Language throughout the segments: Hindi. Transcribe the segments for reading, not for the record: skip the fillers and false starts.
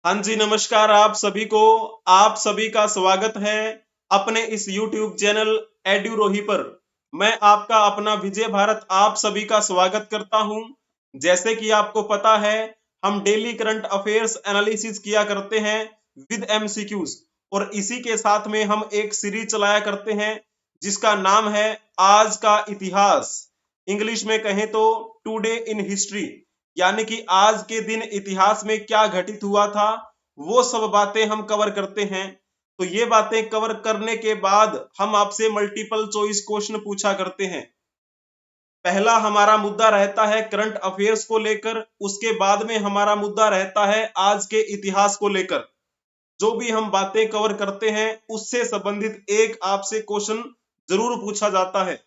हाँ जी, नमस्कार आप सभी को। आप सभी का स्वागत है अपने इस YouTube चैनल एड्यूरोही पर। मैं आपका अपना विजय भारत आप सभी का स्वागत करता हूं। जैसे कि आपको पता है, हम डेली करंट अफेयर्स एनालिसिस किया करते हैं विद एमसीक्यूज, और इसी के साथ में हम एक सीरीज चलाया करते हैं जिसका नाम है आज का इतिहास। इंग्लिश में कहें तो टुडे इन हिस्ट्री, यानी कि आज के दिन इतिहास में क्या घटित हुआ था, वो सब बातें हम कवर करते हैं। तो ये बातें कवर करने के बाद हम आपसे मल्टीपल चॉइस क्वेश्चन पूछा करते हैं। पहला हमारा मुद्दा रहता है करंट अफेयर्स को लेकर, उसके बाद में हमारा मुद्दा रहता है आज के इतिहास को लेकर। जो भी हम बातें कवर करते हैं उससे संबंधित एक आपसे क्वेश्चन जरूर पूछा जाता है।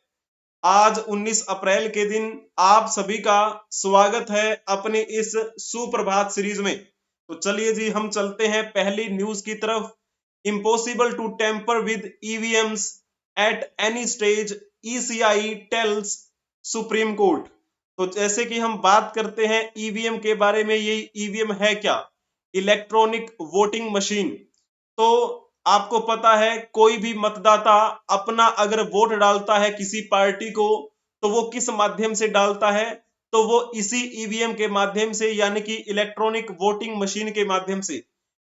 आज 19 अप्रैल के दिन आप सभी का स्वागत है अपने इस सुप्रभात सीरीज में। तो चलिए जी, हम चलते हैं पहली न्यूज की तरफ। Impossible to tamper with EVMs at any stage, ECI tells supreme court. तो जैसे कि हम बात करते हैं ईवीएम के बारे में, ये ईवीएम है क्या? Electronic voting machine. तो आपको पता है, कोई भी मतदाता अपना अगर वोट डालता है किसी पार्टी को, तो वो किस माध्यम से डालता है? तो वो इसी ईवीएम के माध्यम से, यानी कि इलेक्ट्रॉनिक वोटिंग मशीन के माध्यम से।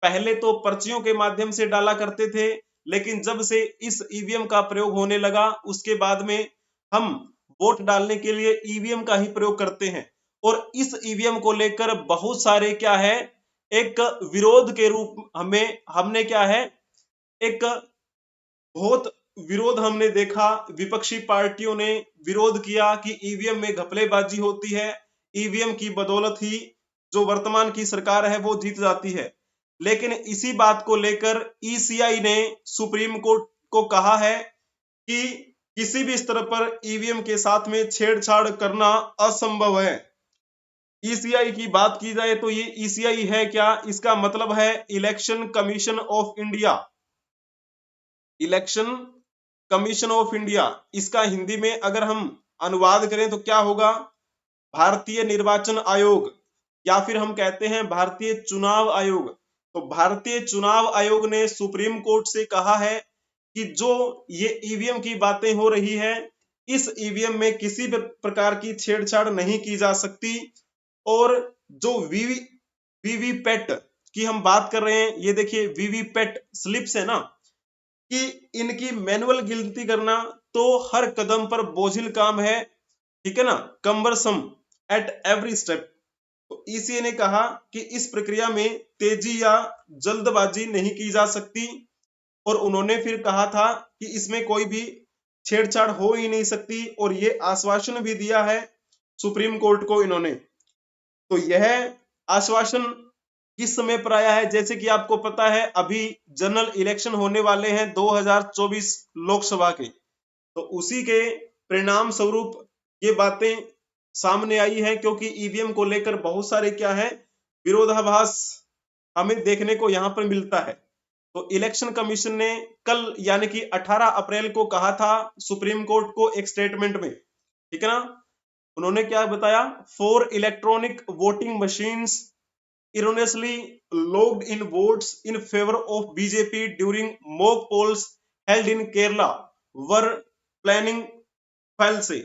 पहले तो पर्चियों के माध्यम से डाला करते थे, लेकिन जब से इस ईवीएम का प्रयोग होने लगा उसके बाद में हम वोट डालने के लिए ईवीएम का ही प्रयोग करते हैं। और इस ईवीएम को लेकर बहुत सारे क्या है, एक विरोध के रूप हमें हमने क्या है, एक बहुत विरोध हमने देखा। विपक्षी पार्टियों ने विरोध किया कि ईवीएम में घपलेबाजी होती है, ईवीएम की बदौलत ही जो वर्तमान की सरकार है वो जीत जाती है। लेकिन इसी बात को लेकर ईसीआई ने सुप्रीम कोर्ट को कहा है कि किसी भी स्तर पर ईवीएम के साथ में छेड़छाड़ करना असंभव है। ईसीआई की बात की जाए तो ये ईसीआई है क्या? इसका मतलब है election commission of India. Election commission of India, इसका हिंदी में अगर हम अनुवाद करें तो क्या होगा? भारतीय निर्वाचन आयोग, या फिर हम कहते हैं भारतीय चुनाव आयोग। तो भारतीय चुनाव आयोग ने सुप्रीम कोर्ट से कहा है कि जो ये ईवीएम की बातें हो रही है, इस ईवीएम में किसी भी प्रकार की छेड़छाड़ नहीं की जा सकती। और जो वीवीपैट की हम बात कर रहे हैं, ये देखिए वीवीपैट स्लिप्स है ना, कि इनकी मैनुअल गिनती करना तो हर कदम पर बोझिल काम है, ठीक है ना, कम्बरसम एट एवरी स्टेप। तो ईसीए ने कहा कि इस प्रक्रिया में तेजी या जल्दबाजी नहीं की जा सकती, और उन्होंने फिर कहा था कि इसमें कोई भी छेड़छाड़ हो ही नहीं सकती, और ये आश्वासन भी दिया है सुप्रीम कोर्ट को इन्होंने। तो यह आश्वासन किस समय पर आया है? जैसे कि आपको पता है अभी जनरल इलेक्शन होने वाले हैं 2024 लोकसभा के, तो उसी के परिणाम स्वरूप ये बातें सामने आई है, क्योंकि ईवीएम को लेकर बहुत सारे क्या है, विरोधाभास हमें देखने को यहां पर मिलता है। तो इलेक्शन कमीशन ने कल यानी कि 18 अप्रैल को कहा था सुप्रीम कोर्ट को एक स्टेटमेंट में, ठीक है ना, उन्होंने क्या बताया? Four electronic voting machines erroneously logged in votes in favor of BJP during mock polls held in Kerala were planning file से।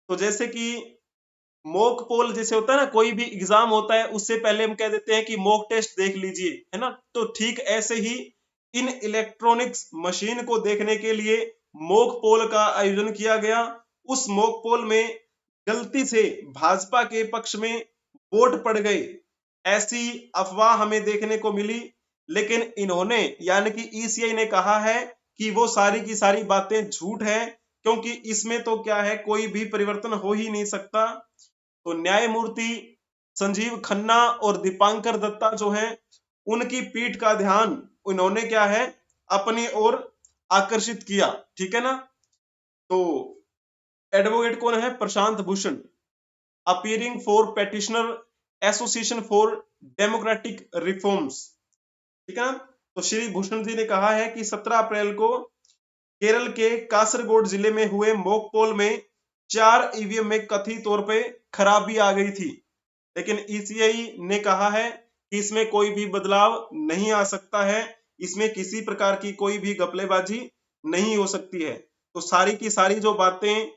तो जैसे कि मॉक पोल जैसे होता है ना, कोई भी एग्जाम होता है उससे पहले हम कह देते हैं कि मॉक टेस्ट देख लीजिए, है ना, तो ठीक ऐसे ही इन इलेक्ट्रॉनिक्स मशीन को देखने के लिए मॉक पोल का आयोजन किया गया। उस मॉक पोल में गलती से भाजपा के पक्ष में वोट पड़ गए, ऐसी अफवाह हमें देखने को मिली। लेकिन इन्होंने यानी कि ईसीआई ने कहा है कि वो सारी की सारी बातें झूठ है, क्योंकि इसमें तो क्या है, कोई भी परिवर्तन हो ही नहीं सकता। तो न्यायमूर्ति संजीव खन्ना और दीपांकर दत्ता जो हैं, उनकी पीठ का ध्यान उन्होंने क्या है, अपनी ओर आकर्षित किया, ठीक है ना। तो एडवोकेट कौन है? Prashant Bhushan, appearing for petitioner Association for Democratic Reforms, ठीक है ना। तो श्री भूषण जी ने कहा है कि 17 अप्रैल को केरल के कासरगोड जिले में हुए मॉक पोल में 4 ईवीएम में कथित तौर पे खराबी आ गई थी। लेकिन ईसीआई ने कहा है कि इसमें कोई भी बदलाव नहीं आ सकता है, इसमें किसी प्रकार की कोई भी घपलेबाजी नहीं हो सकती है। तो सारी की सारी जो बातें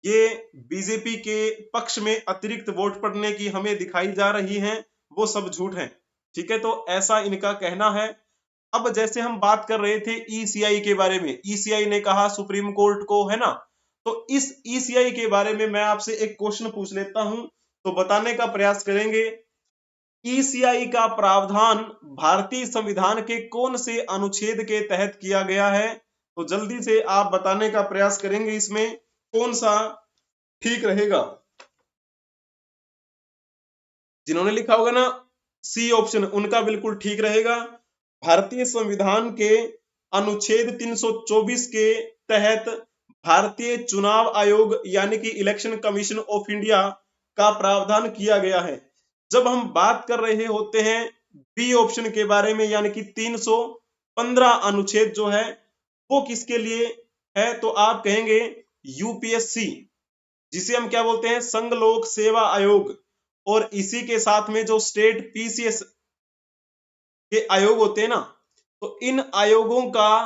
ये बीजेपी के पक्ष में अतिरिक्त वोट पड़ने की हमें दिखाई जा रही हैं, वो सब झूठ है। ठीक है, तो ऐसा इनका कहना है। अब जैसे हम बात कर रहे थे ईसीआई के बारे में, ईसीआई ने कहा सुप्रीम कोर्ट को, है ना, तो इस ईसीआई के बारे में मैं आपसे एक क्वेश्चन पूछ लेता हूं, तो बताने का प्रयास करेंगे। ईसीआई का प्रावधान भारतीय संविधान के कौन से अनुच्छेद के तहत किया गया है? तो जल्दी से आप बताने का प्रयास करेंगे इसमें कौन सा ठीक रहेगा। जिन्होंने लिखा होगा ना सी ऑप्शन, उनका बिल्कुल ठीक रहेगा। भारतीय संविधान के अनुच्छेद 324 के तहत भारतीय चुनाव आयोग यानी कि इलेक्शन कमीशन ऑफ इंडिया का प्रावधान किया गया है। जब हम बात कर रहे होते हैं बी ऑप्शन के बारे में, यानी कि 315 अनुच्छेद जो है वो किसके लिए है, तो आप कहेंगे यूपीएससी, जिसे हम क्या बोलते हैं, संघ लोक सेवा आयोग, और इसी के साथ में जो स्टेट पीसीएस के आयोग होते हैं ना, तो इन आयोगों का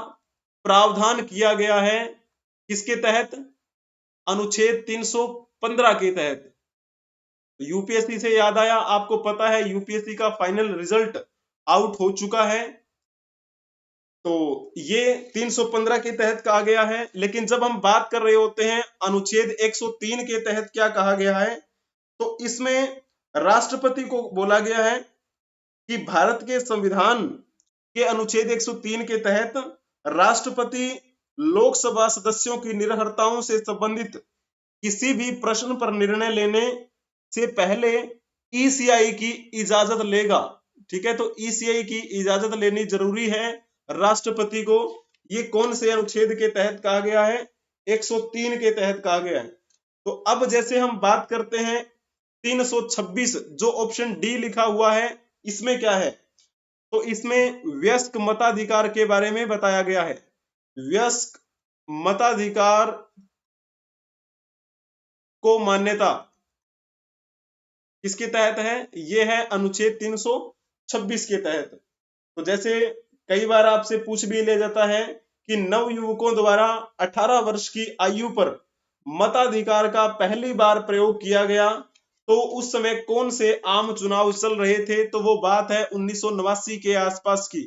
प्रावधान किया गया है किसके तहत, अनुच्छेद 315 के तहत। यूपीएससी से याद आया, आपको पता है यूपीएससी का फाइनल रिजल्ट आउट हो चुका है, तो ये 315 के तहत कहा गया है। लेकिन जब हम बात कर रहे होते हैं अनुच्छेद 103 के तहत क्या कहा गया है, तो इसमें राष्ट्रपति को बोला गया है कि भारत के संविधान के अनुच्छेद 103 के तहत राष्ट्रपति लोकसभा सदस्यों की निरर्हताओं से संबंधित किसी भी प्रश्न पर निर्णय लेने से पहले ईसीआई की इजाजत लेगा। ठीक है, तो ईसीआई की इजाजत लेनी जरूरी है राष्ट्रपति को। ये कौन से अनुच्छेद के तहत कहा गया है, 103 के तहत कहा गया है। तो अब जैसे हम बात करते हैं 326 जो ऑप्शन डी लिखा हुआ है, इसमें क्या है, तो इसमें वयस्क मताधिकार के बारे में बताया गया है। वयस्क मताधिकार को मान्यता किसके तहत है, ये है अनुच्छेद 326 के तहत। तो जैसे कई बार आपसे पूछ भी ले जाता है कि नव युवकों द्वारा 18 वर्ष की आयु पर मताधिकार का पहली बार प्रयोग किया गया, तो उस समय कौन से आम चुनाव चल रहे थे, तो वो बात है 1989 के आसपास की।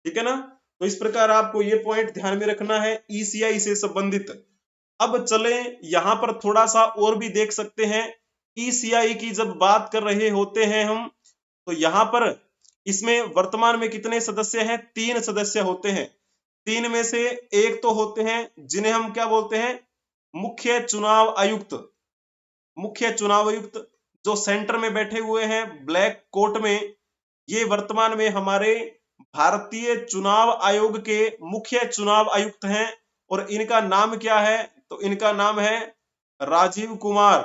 ठीक है ना, तो इस प्रकार आपको ये पॉइंट ध्यान में रखना है ईसीआई से संबंधित। अब चले यहां पर थोड़ा सा और भी देख सकते हैं। ईसीआई की जब बात कर रहे होते हैं हम, तो यहां पर इसमें वर्तमान में कितने सदस्य हैं, 3 सदस्य होते हैं। 3 में से एक तो होते हैं जिन्हें हम क्या बोलते हैं, मुख्य चुनाव आयुक्त। मुख्य चुनाव आयुक्त जो सेंटर में बैठे हुए हैं ब्लैक कोट में, ये वर्तमान में हमारे भारतीय चुनाव आयोग के मुख्य चुनाव आयुक्त हैं। और इनका नाम क्या है, तो इनका नाम है राजीव कुमार।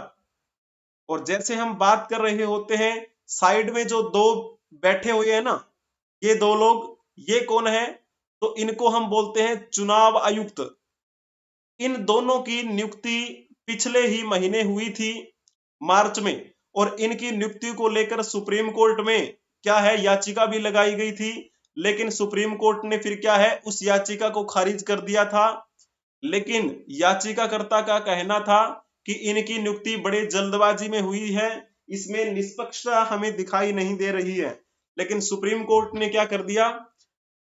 और जैसे हम बात कर रहे होते हैं साइड में जो दो बैठे हुए हैं ना, ये दो लोग, ये कौन है, तो इनको हम बोलते हैं चुनाव आयुक्त। इन दोनों की नियुक्ति पिछले ही महीने हुई थी मार्च में, और इनकी नियुक्ति को लेकर सुप्रीम कोर्ट में क्या है, याचिका भी लगाई गई थी। लेकिन सुप्रीम कोर्ट ने फिर क्या है, उस याचिका को खारिज कर दिया था। लेकिन याचिकाकर्ता का कहना था कि इनकी नियुक्ति बड़े जल्दबाजी में हुई है, इसमें निष्पक्षता हमें दिखाई नहीं दे रही है। लेकिन सुप्रीम कोर्ट ने क्या कर दिया,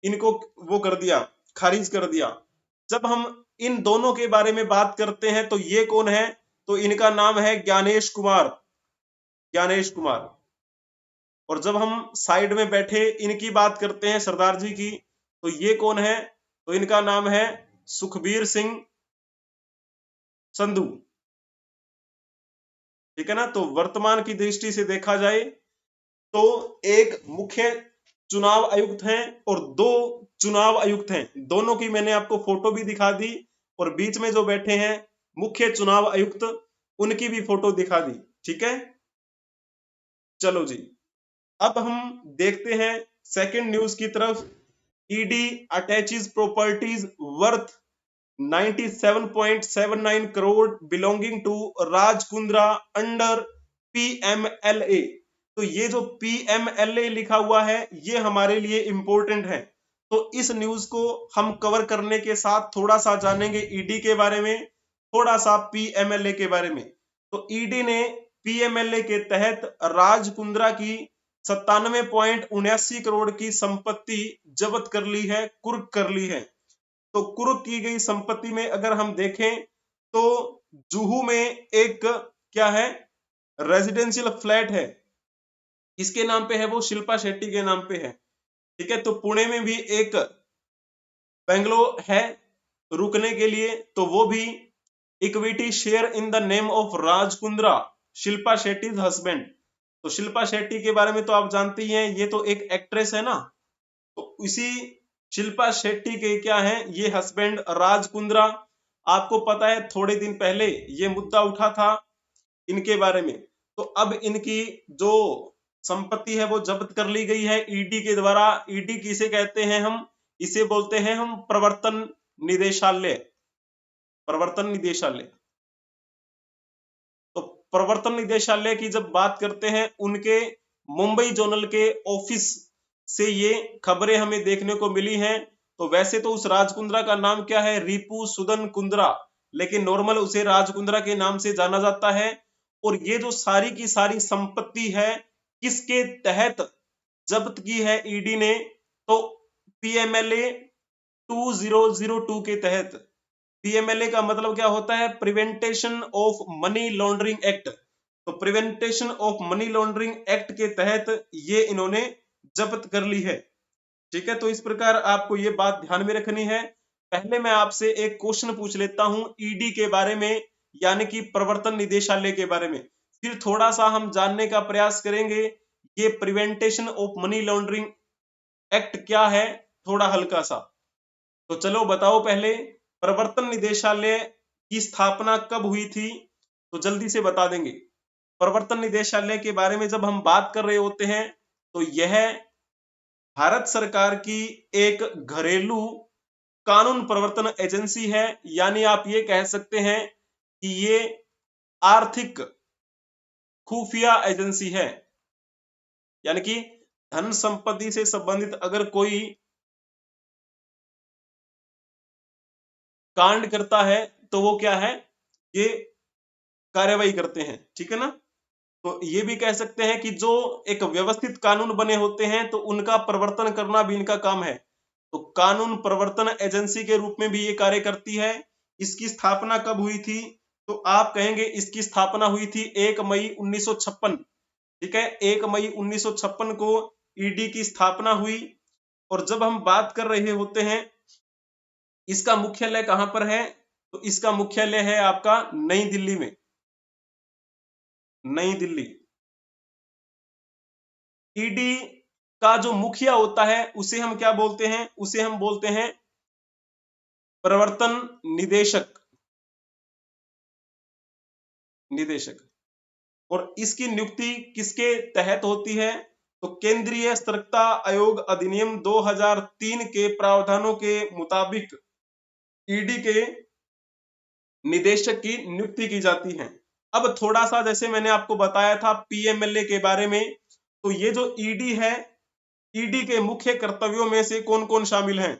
इनको वो कर दिया, खारिज कर दिया। जब हम इन दोनों के बारे में बात करते हैं तो ये कौन है, तो इनका नाम है ज्ञानेश कुमार। ज्ञानेश कुमार। और जब हम साइड में बैठे इनकी बात करते हैं सरदार जी की, तो ये कौन है, तो इनका नाम है सुखबीर सिंह संधू। ठीक है ना, तो वर्तमान की दृष्टि से देखा जाए तो एक मुख्य चुनाव आयुक्त हैं और 2 चुनाव आयुक्त हैं। दोनों की मैंने आपको फोटो भी दिखा दी, और बीच में जो बैठे हैं मुख्य चुनाव आयुक्त, उनकी भी फोटो दिखा दी। ठीक है, चलो जी, अब हम देखते हैं सेकंड न्यूज की तरफ। ED attaches properties worth 97.79 crore belonging to Raj Kundra under PMLA. तो ये जो PMLA लिखा हुआ है ये हमारे लिए इंपॉर्टेंट है। तो इस न्यूज को हम कवर करने के साथ थोड़ा सा जानेंगे ईडी के बारे में, थोड़ा सा PMLA के बारे में। तो ईडी ने PMLA के तहत राज कुंद्रा की 97.79 करोड़ की संपत्ति जब्त कर ली है, कुर्क कर ली है। तो कुर्क की गई संपत्ति में अगर हम देखें तो जुहू में एक क्या है, रेजिडेंशियल फ्लैट है, किसके नाम पे है, वो शिल्पा शेट्टी के नाम पे है। ठीक है, तो पुणे में भी एक बेंगलो है रुकने के लिए, तो वो भी equity share in the name of Raj Kundra, Shilpa Shetty husband. तो शिल्पा शेट्टी के बारे में तो आप जानते ही हैं, ये तो एक एक्ट्रेस है ना। तो इसी शिल्पा शेट्टी के क्या है, ये हस्बैंड राज कुंद्रा। आपको पता है थोड़े दिन पहले ये मुद्दा उठा था इनके बारे में। तो अब इनकी जो संपत्ति है वो जब्त कर ली गई है ईडी के द्वारा। ईडी किसे कहते हैं हम, इसे बोलते हैं हम प्रवर्तन निदेशालय, प्रवर्तन निदेशालय। तो प्रवर्तन निदेशालय की जब बात करते हैं, उनके मुंबई जोनल के ऑफिस से ये खबरें हमें देखने को मिली हैं। तो वैसे तो उस राज कुंद्रा का नाम क्या है, रिपू सुदन कुंद्रा, लेकिन नॉर्मल उसे राज कुंद्रा के नाम से जाना जाता है। और ये जो सारी की सारी संपत्ति है किसके तहत जब्त की है ईडी ने, तो PMLA 2002 के तहत। PMLA का मतलब क्या होता है, Prevention of Money Laundering Act. तो Prevention of Money Laundering Act के तहत ये इन्होंने जब्त कर ली है। ठीक है, तो इस प्रकार आपको ये बात ध्यान में रखनी है। पहले मैं आपसे एक क्वेश्चन पूछ लेता हूं ईडी के बारे में, यानी कि प्रवर्तन निदेशालय के बारे में, फिर थोड़ा सा हम जानने का प्रयास करेंगे ये prevention of Money Laundering act क्या है, थोड़ा हल्का सा। तो चलो बताओ पहले, प्रवर्तन निदेशालय की स्थापना कब हुई थी, तो जल्दी से बता देंगे। प्रवर्तन निदेशालय के बारे में जब हम बात कर रहे होते हैं तो यह भारत सरकार की एक घरेलू कानून प्रवर्तन एजेंसी है, यानी आप ये कह सकते हैं कि ये आर्थिक खुफिया एजेंसी है। यानी कि धन संपत्ति से संबंधित अगर कोई कांड करता है तो वो क्या है, ये कार्यवाही करते हैं। ठीक है ना। तो ये भी कह सकते हैं कि जो एक व्यवस्थित कानून बने होते हैं तो उनका प्रवर्तन करना भी इनका काम है। तो कानून प्रवर्तन एजेंसी के रूप में भी ये कार्य करती है। इसकी स्थापना कब हुई थी, तो आप कहेंगे इसकी स्थापना हुई थी 1 मई 1956। ठीक है, 1 मई 1956 को ईडी की स्थापना हुई। और जब हम बात कर रहे होते हैं इसका मुख्यालय कहां पर है, तो इसका मुख्यालय है आपका नई दिल्ली में, नई दिल्ली। ईडी का जो मुखिया होता है उसे हम क्या बोलते हैं, उसे हम बोलते हैं प्रवर्तन निदेशक, निदेशक। और इसकी नियुक्ति किसके तहत होती है, तो केंद्रीय सतर्कता आयोग अधिनियम 2003 के प्रावधानों के मुताबिक ईडी के निदेशक की नियुक्ति की जाती है। अब थोड़ा सा जैसे मैंने आपको बताया था PMLA के बारे में, तो ये जो ईडी है, ईडी के मुख्य कर्तव्यों में से कौन कौन शामिल हैं।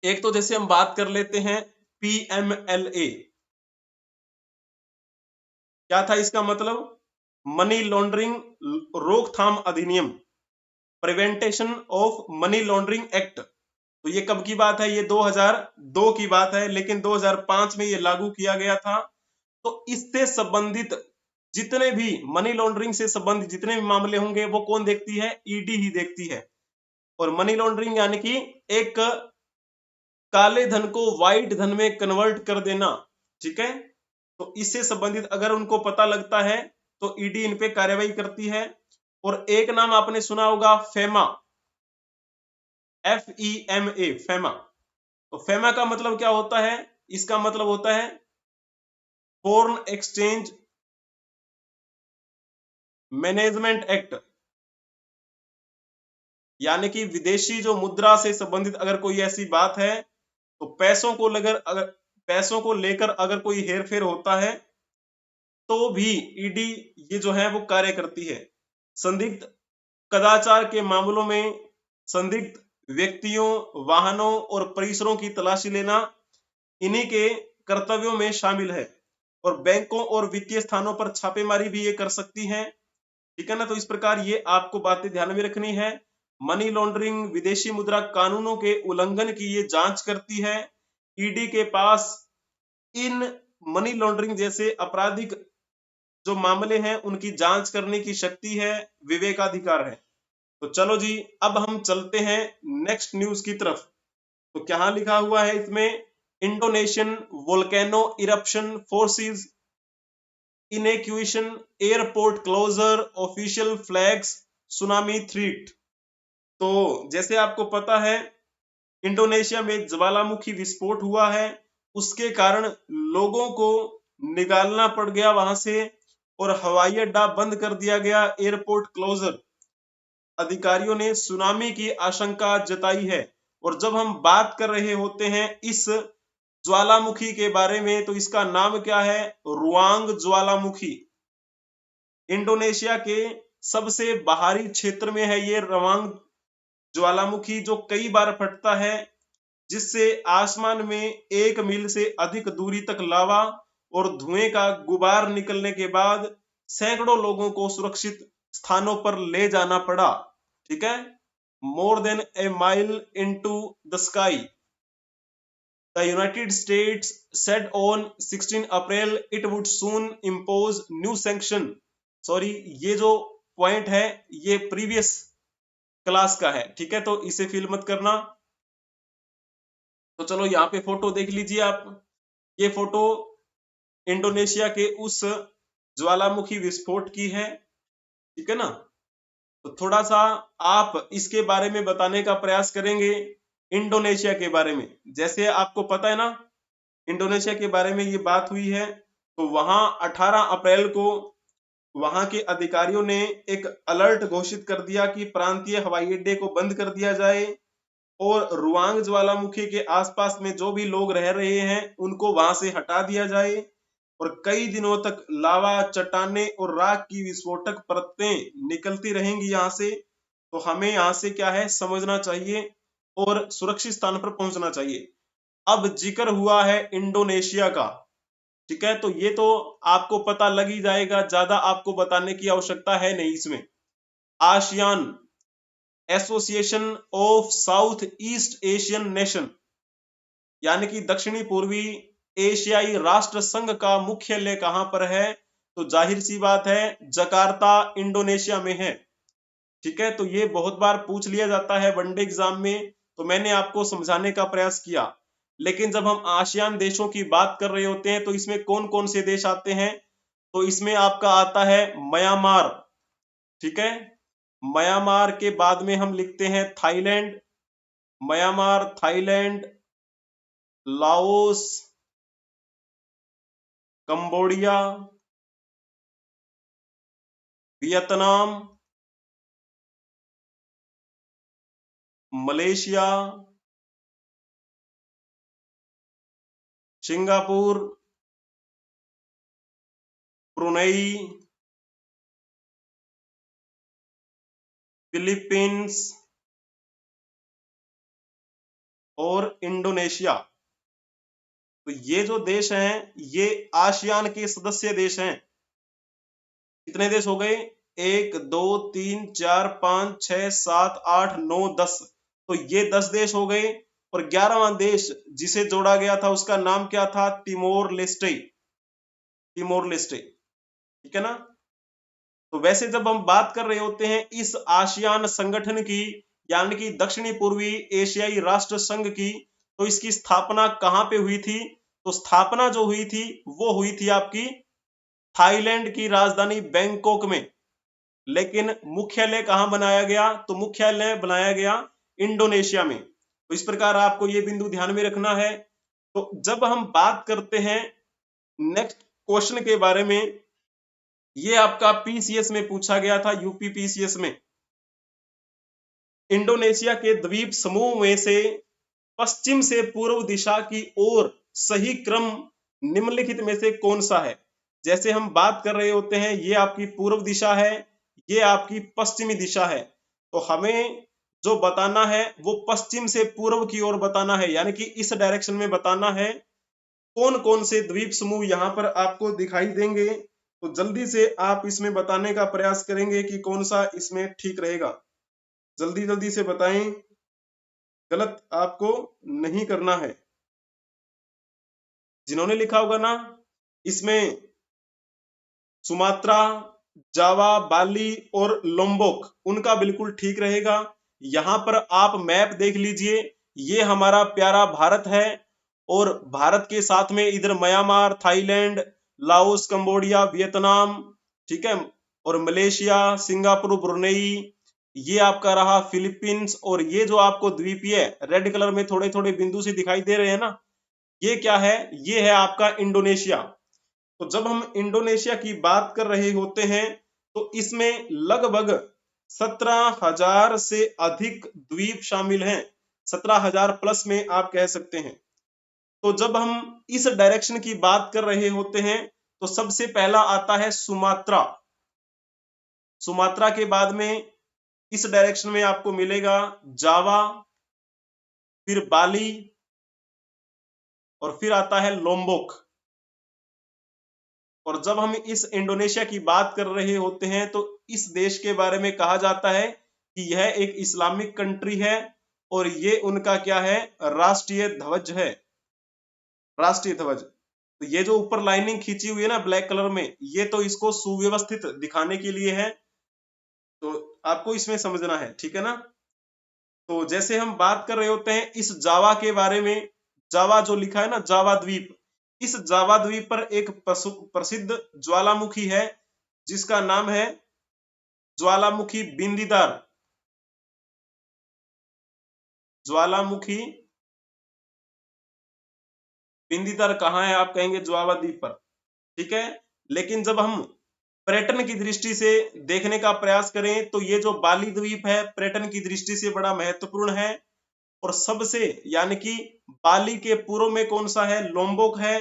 एक तो जैसे हम बात कर लेते हैं PMLA, क्या था इसका मतलब, मनी लॉन्ड्रिंग रोकथाम अधिनियम, prevention of Money Laundering Act. तो ये कब की बात है, ये 2002 की बात है, लेकिन 2005 में ये लागू किया गया था। तो इससे संबंधित जितने भी मनी लॉन्ड्रिंग से संबंधित जितने भी मामले होंगे वो कौन देखती है, ईडी ही देखती है। और मनी लॉन्ड्रिंग यानी कि एक काले धन को व्हाइट धन में कन्वर्ट कर देना। ठीक है, तो इससे संबंधित अगर उनको पता लगता है तो ईडी इन पे कार्यवाही करती है। और एक नाम आपने सुना होगा फेमा, FEMA, फेमा। तो फेमा का मतलब क्या होता है, इसका मतलब होता है फॉरेन एक्सचेंज मैनेजमेंट एक्ट, यानी कि विदेशी जो मुद्रा से संबंधित अगर कोई ऐसी बात है, तो पैसों को लेकर अगर कोई हेरफेर होता है तो भी ईडी ये जो है वो कार्य करती है। संदिग्ध कदाचार के मामलों में संदिग्ध व्यक्तियों, वाहनों और परिसरों की तलाशी लेना इन्हीं के कर्तव्यों में शामिल है। और बैंकों और वित्तीय स्थानों पर छापेमारी भी ये कर सकती हैं, ठीक है ना। तो इस प्रकार ये आपको बातें ध्यान में रखनी है। मनी लॉन्ड्रिंग, विदेशी मुद्रा कानूनों के उल्लंघन की ये जांच करती है। ईडी के पास इन मनी लॉन्ड्रिंग जैसे आपराधिक जो मामले हैं उनकी जांच करने की शक्ति है, विवेकाधिकार है। तो चलो जी, अब हम चलते हैं नेक्स्ट न्यूज की तरफ। तो क्या लिखा हुआ है इसमें, Indonesian volcano eruption forces evacuation airport closure official flags tsunami threat. तो जैसे आपको पता है इंडोनेशिया में ज्वालामुखी विस्फोट हुआ है, उसके कारण लोगों को निकालना पड़ गया वहां से और हवाई अड्डा बंद कर दिया गया, एयरपोर्ट क्लोजर। अधिकारियों ने सुनामी की आशंका जताई है। और जब हम बात कर रहे होते हैं इस ज्वालामुखी के बारे में, तो इसका नाम क्या है, रुआंग ज्वालामुखी। इंडोनेशिया के सबसे बाहरी क्षेत्र में है ये रुआंग ज्वालामुखी, जो कई बार फटता है, जिससे आसमान में 1 मील से अधिक दूरी तक लावा और धुएं का गुबार निकलने के बाद सैकड़ों लोगों को सुरक्षित स्थानों पर ले जाना पड़ा, ठीक है। More than A mile into the sky. The United States said on 16 April it would soon impose new sanction. Sorry, ये जो पॉइंट है ये प्रीवियस क्लास का है, ठीक है, तो इसे फील मत करना। तो चलो यहाँ पे फोटो देख लीजिए आप। ये फोटो इंडोनेशिया के उस ज्वालामुखी विस्फोट की है, ठीक है ना। तो थोड़ा सा आप इसके बारे में बताने का प्रयास करेंगे, इंडोनेशिया के बारे में। जैसे आपको पता है ना इंडोनेशिया के बारे में ये बात हुई है, तो वहां 18 अप्रैल को वहां के अधिकारियों ने एक अलर्ट घोषित कर दिया कि प्रांतीय हवाई अड्डे को बंद कर दिया जाए और रुआंग ज्वालामुखी के आसपास में जो भी लोग रह रहे हैं उनको वहां से हटा दिया जाए। और कई दिनों तक लावा, चट्टाने और राख की विस्फोटक परतें निकलती रहेंगी यहाँ से। तो हमें यहाँ से क्या है समझना चाहिए और सुरक्षित स्थान पर पहुंचना चाहिए। अब जिक्र हुआ है इंडोनेशिया का, ठीक है, तो ये तो आपको पता लग ही जाएगा, ज्यादा आपको बताने की आवश्यकता है नहीं इसमें। ASEAN, association of south east Asian nation, यानी कि दक्षिणी पूर्वी एशियाई राष्ट्र संघ का मुख्यालय कहां पर है, तो जाहिर सी बात है जकार्ता इंडोनेशिया में है, ठीक है। तो ये बहुत बार पूछ लिया जाता है वनडे एग्जाम में, तो मैंने आपको समझाने का प्रयास किया। लेकिन जब हम आसियान देशों की बात कर रहे होते हैं तो इसमें कौन कौन से देश आते हैं, तो इसमें आपका आता है म्यांमार, ठीक है। म्यांमार के बाद में हम लिखते हैं Thailand, Myanmar, Thailand, Laos, Cambodia, Vietnam, Malaysia, Singapore, Brunei, Philippines और इंडोनेशिया। तो ये जो देश हैं ये आसियान के सदस्य देश हैं। कितने देश हो गए, 1 2 3 4 5 6 7 8 9 10। तो ये 10 देश हो गए। और 11वां देश जिसे जोड़ा गया था उसका नाम क्या था, तिमोर लेस्टे, तिमोर लेस्टे, ठीक है ना। तो वैसे जब हम बात कर रहे होते हैं इस आसियान संगठन की, यानी कि दक्षिणी पूर्वी एशियाई राष्ट्र संघ की, तो इसकी स्थापना कहां पे हुई थी, तो स्थापना जो हुई थी वो हुई थी आपकी थाईलैंड की राजधानी बैंकॉक में। लेकिन मुख्यालय कहां बनाया गया, तो मुख्यालय बनाया गया इंडोनेशिया में। तो इस प्रकार आपको ये बिंदु ध्यान में रखना है। तो जब हम बात करते हैं नेक्स्ट क्वेश्चन के बारे में, ये आपका पीसीएस में पूछा गया था, यूपी पीसीएस में। इंडोनेशिया के द्वीप समूह में से पश्चिम से पूर्व दिशा की ओर सही क्रम निम्नलिखित में से कौन सा है। जैसे हम बात कर रहे होते हैं, ये आपकी पूर्व दिशा है, ये आपकी पश्चिमी दिशा है, तो हमें जो बताना है वो पश्चिम से पूर्व की ओर बताना है, यानी कि इस डायरेक्शन में बताना है। कौन कौन से द्वीप समूह यहाँ पर आपको दिखाई देंगे, तो जल्दी से आप इसमें बताने का प्रयास करेंगे कि कौन सा इसमें ठीक रहेगा। जल्दी जल्दी से बताएं, गलत आपको नहीं करना है। जिन्होंने लिखा होगा ना इसमें सुमात्रा, जावा, बाली और लोम्बोक, उनका बिल्कुल ठीक रहेगा। यहाँ पर आप मैप देख लीजिए, ये हमारा प्यारा भारत है और भारत के साथ में इधर Myanmar, Thailand, Laos, Cambodia, Vietnam, ठीक है, और मलेशिया, सिंगापुर, ब्रुनेई, ये आपका रहा फिलीपींस, और ये जो आपको द्वीपीय रेड कलर में थोड़े थोड़े बिंदु से दिखाई दे रहे हैं ना, ये क्या है, ये है आपका इंडोनेशिया। तो जब हम इंडोनेशिया की बात कर रहे होते हैं तो इसमें लगभग 17,000 से अधिक द्वीप शामिल हैं, 17,000 प्लस में आप कह सकते हैं। तो जब हम इस डायरेक्शन की बात कर रहे होते हैं तो सबसे पहला आता है सुमात्रा। सुमात्रा के बाद में इस डायरेक्शन में आपको मिलेगा जावा, फिर बाली, और फिर आता है लोम्बोक। और जब हम इस इंडोनेशिया की बात कर रहे होते हैं तो इस देश के बारे में कहा जाता है कि यह एक इस्लामिक कंट्री है और ये उनका क्या है, राष्ट्रीय ध्वज है, राष्ट्रीय ध्वज। तो ये जो ऊपर लाइनिंग खींची हुई है ना ब्लैक कलर में, ये तो इसको सुव्यवस्थित दिखाने के लिए है, तो आपको इसमें समझना है, ठीक है ना। तो जैसे हम बात कर रहे होते हैं इस जावा के बारे में, जावा जो लिखा है ना जावा द्वीप, इस जावा द्वीप पर एक प्रसिद्ध ज्वालामुखी है जिसका नाम है ज्वालामुखी बिंदीदार। ज्वालामुखी बिंदीदार कहाँ है, आप कहेंगे जावा द्वीप पर, ठीक है। लेकिन जब हम पर्यटन की दृष्टि से देखने का प्रयास करें तो ये जो बाली द्वीप है पर्यटन की दृष्टि से बड़ा महत्वपूर्ण है। और सबसे यानी कि बाली के पूर्व में कौन सा है, लोम्बोक है।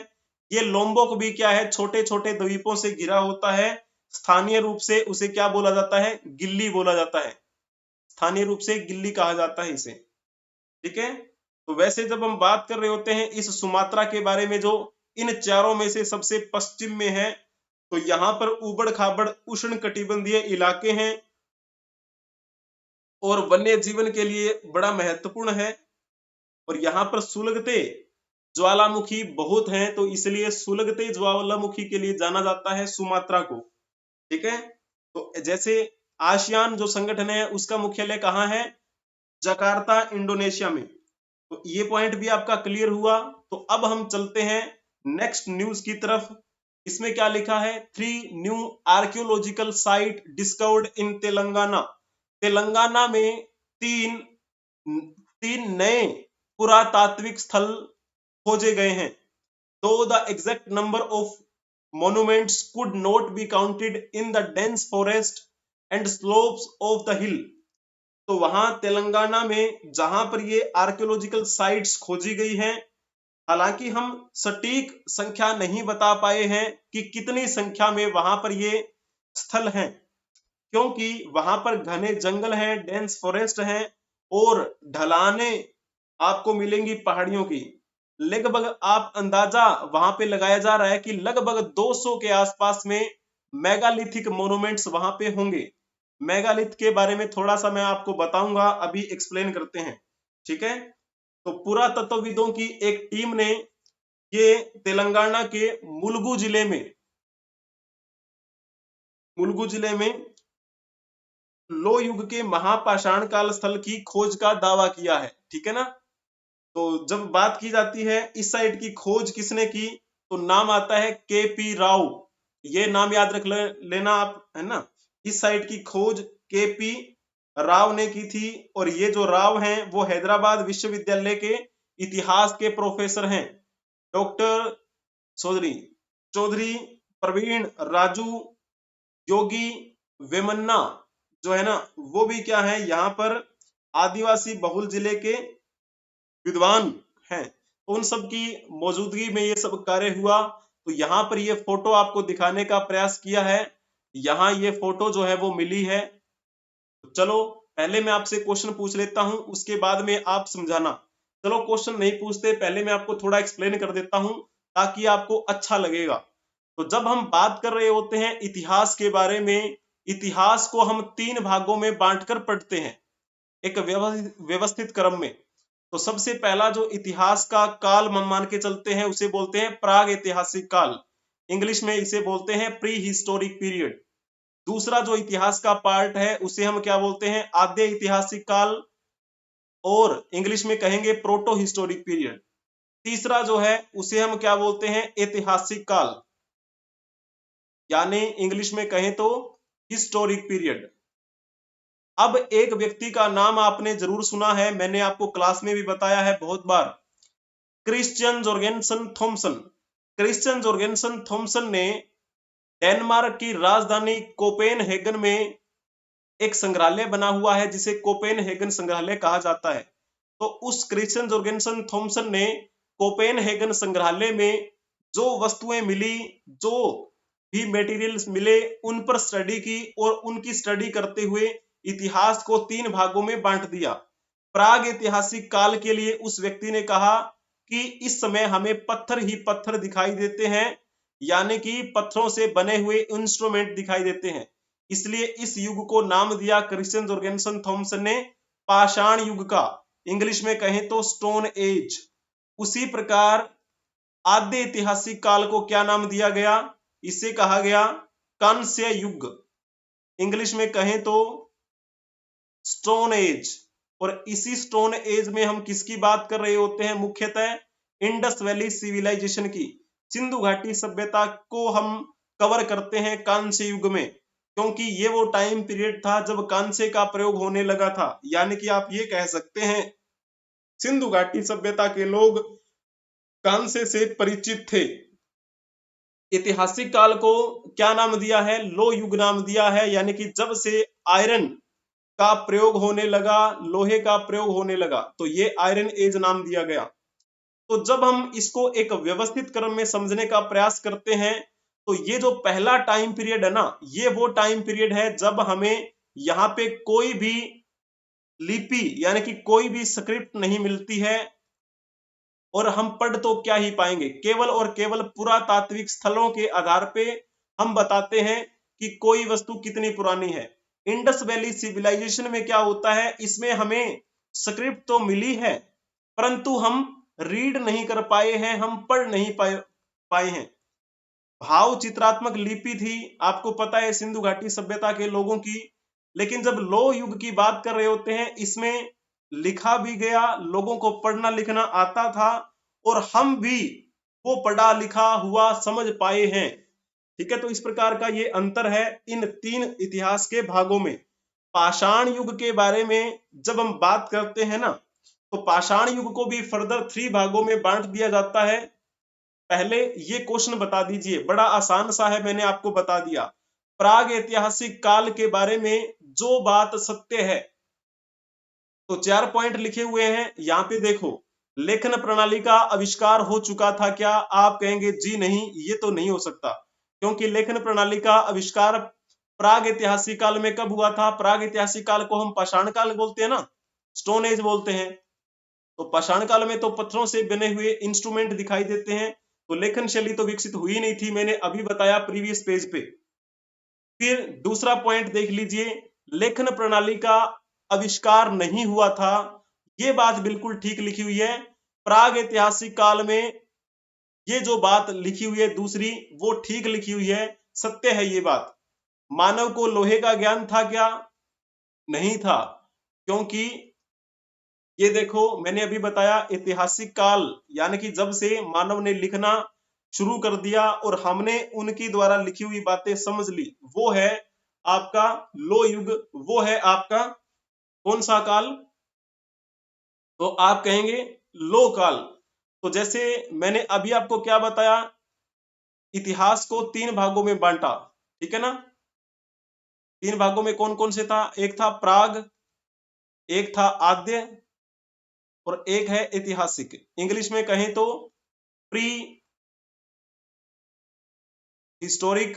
ये लोम्बोक भी क्या है, छोटे छोटे द्वीपों से घिरा होता है। स्थानीय रूप से उसे क्या बोला जाता है, गिल्ली बोला जाता है, स्थानीय रूप से गिल्ली कहा जाता है इसे, ठीक है। तो वैसे जब हम बात कर रहे होते हैं इस सुमात्रा के बारे में जो इन चारों में से सबसे पश्चिम में है, तो यहाँ पर उबड़ खाबड़ उष्ण कटिबंधीय इलाके हैं और वन्य जीवन के लिए बड़ा महत्वपूर्ण है। और यहाँ पर सुलगते ज्वालामुखी बहुत हैं, तो इसलिए सुलगते ज्वालामुखी के लिए जाना जाता है सुमात्रा को, ठीक है। तो जैसे आसियान जो संगठन है उसका मुख्यालय कहाँ है, जकार्ता, इंडोनेशिया में। तो ये पॉइंट भी आपका क्लियर हुआ। तो अब हम चलते हैं नेक्स्ट न्यूज की तरफ। इसमें क्या लिखा है, 3 new archaeological site discovered in Telangana. Telangana में तीन नए पुरातात्विक स्थल खोजे गए हैं। दो the exact number of monuments could not be counted in the dense forest and slopes of the hill। तो वहां तेलंगाना में जहां पर ये आर्कियोलॉजिकल साइट्स खोजी गई हैं, हालांकि हम सटीक संख्या नहीं बता पाए हैं कि कितनी संख्या में वहां पर ये स्थल हैं, क्योंकि वहां पर घने जंगल हैं, डेंस फॉरेस्ट हैं और ढलाने आपको मिलेंगी पहाड़ियों की। लगभग आप अंदाजा वहां पे लगाया जा रहा है कि लगभग 200 के आसपास में मेगालिथिक मोन्यूमेंट्स वहां पे होंगे। मेगालिथ के बारे में थोड़ा सा मैं आपको बताऊंगा, अभी एक्सप्लेन करते हैं, ठीक है। तो पुरातत्वविदों की एक टीम ने ये तेलंगाना के मुलुगु जिले में लो युग के महापाषाण काल स्थल की खोज का दावा किया है, ठीक है ना। तो जब बात की जाती है इस साइट की खोज किसने की, तो नाम आता है केपी राव। ये नाम याद रख लेना आप, है ना। इस साइट की खोज केपी राव ने की थी और ये जो राव हैं वो हैदराबाद विश्वविद्यालय के इतिहास के प्रोफेसर हैं। डॉक्टर चौधरी प्रवीण राजू योगी वेमन्ना जो है ना, वो भी क्या है, यहाँ पर आदिवासी बहुल जिले के विद्वान हैं। उन सब की मौजूदगी में ये सब कार्य हुआ। तो तो यहाँ पर ये फोटो आपको दिखाने का प्रयास किया है, यहाँ ये फोटो जो है वो मिली है। तो चलो पहले मैं आपसे क्वेश्चन पूछ लेता हूं, उसके बाद में आप समझाना। चलो क्वेश्चन नहीं पूछते, पहले मैं आपको थोड़ा एक्सप्लेन कर देता हूं ताकि आपको अच्छा लगेगा। तो जब हम बात कर रहे होते हैं इतिहास के बारे में, इतिहास को हम 3 भागों में बांटकर पढ़ते हैं एक व्यवस्थित क्रम में। तो सबसे पहला जो इतिहास का काल हम मान के चलते हैं उसे बोलते हैं प्राग ऐतिहासिक काल, इंग्लिश में इसे बोलते हैं प्री हिस्टोरिक पीरियड। दूसरा जो इतिहास का पार्ट है उसे हम क्या बोलते हैं, आद्य ऐतिहासिक काल, और इंग्लिश में कहेंगे प्रोटो हिस्टोरिक पीरियड। तीसरा जो है उसे हम क्या बोलते हैं, ऐतिहासिक काल, यानी इंग्लिश में कहें तो हिस्टोरिक पीरियड। अब एक व्यक्ति का नाम आपने जरूर सुना है, मैंने आपको क्लास में भी बताया है बहुत बार, क्रिश्चियन जोर्गेनसन थॉमसन। क्रिश्चियन जोर्गेनसन थॉमसन ने डेनमार्क की राजधानी कोपेनहेगन में एक संग्रहालय बना हुआ है जिसे कोपेनहेगन संग्रहालय कहा जाता है। तो उस क्रिश्चियन जोर्गेनसन थॉमसन ने कोपेनहेगन संग्रहालय में जो वस्तुएं मिली, जो भी मटेरियल्स मिले, उन पर स्टडी की और उनकी स्टडी करते हुए इतिहास को 3 भागों में बांट दिया। प्राग ऐतिहासिक काल के लिए उस व्यक्ति ने कहा कि इस समय हमें पत्थर ही पत्थर दिखाई देते हैं, यानी कि पत्थरों से बने हुए इंस्ट्रूमेंट दिखाई देते हैं। इसलिए इस युग को नाम दिया क्रिश्चियन जोर्गेनसन थॉमसन ने पाषाण युग का, इंग्लिश में कहें तो स्टोन एज। उसी प्रकार आद्य ऐतिहासिक काल को क्या नाम दिया गया, इसे कहा गया कांस्य युग, इंग्लिश में कहें तो स्टोन एज। और इसी स्टोन एज में हम किसकी बात कर रहे होते हैं, मुख्यतः इंडस वैली सिविलाइजेशन की, सिंधु घाटी सभ्यता को हम कवर करते हैं कांस्य युग में, क्योंकि ये वो टाइम पीरियड था जब कांस्य का प्रयोग होने लगा था। यानी कि आप ये कह सकते हैं सिंधु घाटी सभ्यता के लोग कांस्य से परिचित थे। ऐतिहासिक काल को क्या नाम दिया है, लो युग नाम दिया है, यानी कि जब से आयरन का प्रयोग होने लगा, लोहे का प्रयोग होने लगा, तो ये आयरन एज नाम दिया गया। तो जब हम इसको एक व्यवस्थित क्रम में समझने का प्रयास करते हैं, तो ये जो पहला टाइम पीरियड है ना, ये वो टाइम पीरियड है जब हमें यहाँ पे कोई भी लिपि यानी कि कोई भी स्क्रिप्ट नहीं मिलती है, और हम पढ़ तो क्या ही पाएंगे, केवल और केवल पुरातात्विक स्थलों के आधार पे हम बताते हैं कि कोई वस्तु कितनी पुरानी है। इंडस वैली सिविलाइजेशन में क्या होता है, इसमें हमें स्क्रिप्ट तो मिली है परंतु हम रीड नहीं कर पाए हैं, हम पढ़ नहीं पाए हैं। भाव चित्रात्मक लिपि थी, आपको पता है सिंधु घाटी सभ्यता के लोगों की, लेकिन जब लो युग की बात कर रहे होते हैं इसमें लिखा भी गया, लोगों को पढ़ना लिखना आता था और हम भी वो पढ़ा लिखा हुआ समझ पाए हैं। ठीक है, तो इस प्रकार का ये अंतर है इन 3 इतिहास के भागों में। पाषाण युग के बारे में जब हम बात करते हैं ना, तो पाषाण युग को भी फर्दर 3 भागों में बांट दिया जाता है। पहले ये क्वेश्चन बता दीजिए, बड़ा आसान सा है, मैंने आपको बता दिया। प्राग ऐतिहासिक काल के बारे में जो बात सत्य है, तो 4 पॉइंट लिखे हुए हैं, यहाँ पे देखो। लेखन प्रणाली का आविष्कार हो चुका था क्या, आप कहेंगे जी नहीं, ये तो नहीं हो सकता, क्योंकि लेखन प्रणाली का आविष्कार प्राग ऐतिहासिक काल में कब हुआ था। प्राग ऐतिहासिक काल को हम पाषाण काल बोलते हैं ना, स्टोन एज बोलते हैं। तो पाषाण काल में तो पत्थरों से बने हुए इंस्ट्रूमेंट दिखाई देते हैं, तो लेखन शैली तो विकसित हुई नहीं थी, मैंने अभी बताया प्रीवियस पेज पे। फिर दूसरा पॉइंट देख लीजिए, लेखन प्रणाली का आविष्कार नहीं हुआ था, ये बात बिल्कुल ठीक लिखी हुई है। प्राग ऐतिहासिक काल में ये जो बात लिखी हुई है दूसरी, वो ठीक लिखी हुई है, सत्य है ये बात। मानव को लोहे का ज्ञान था क्या, नहीं था, क्योंकि ये देखो मैंने अभी बताया ऐतिहासिक काल यानी कि जब से मानव ने लिखना शुरू कर दिया और हमने उनकी द्वारा लिखी हुई बातें समझ ली, वो है आपका लो युग, वो है आपका कौन सा काल, तो आप कहेंगे लो काल। तो जैसे मैंने अभी आपको क्या बताया, इतिहास को 3 भागों में बांटा, ठीक है ना। 3 भागों में कौन कौन से था, एक था प्राग, एक था आद्य और एक है ऐतिहासिक। इंग्लिश में कहें तो प्री हिस्टोरिक,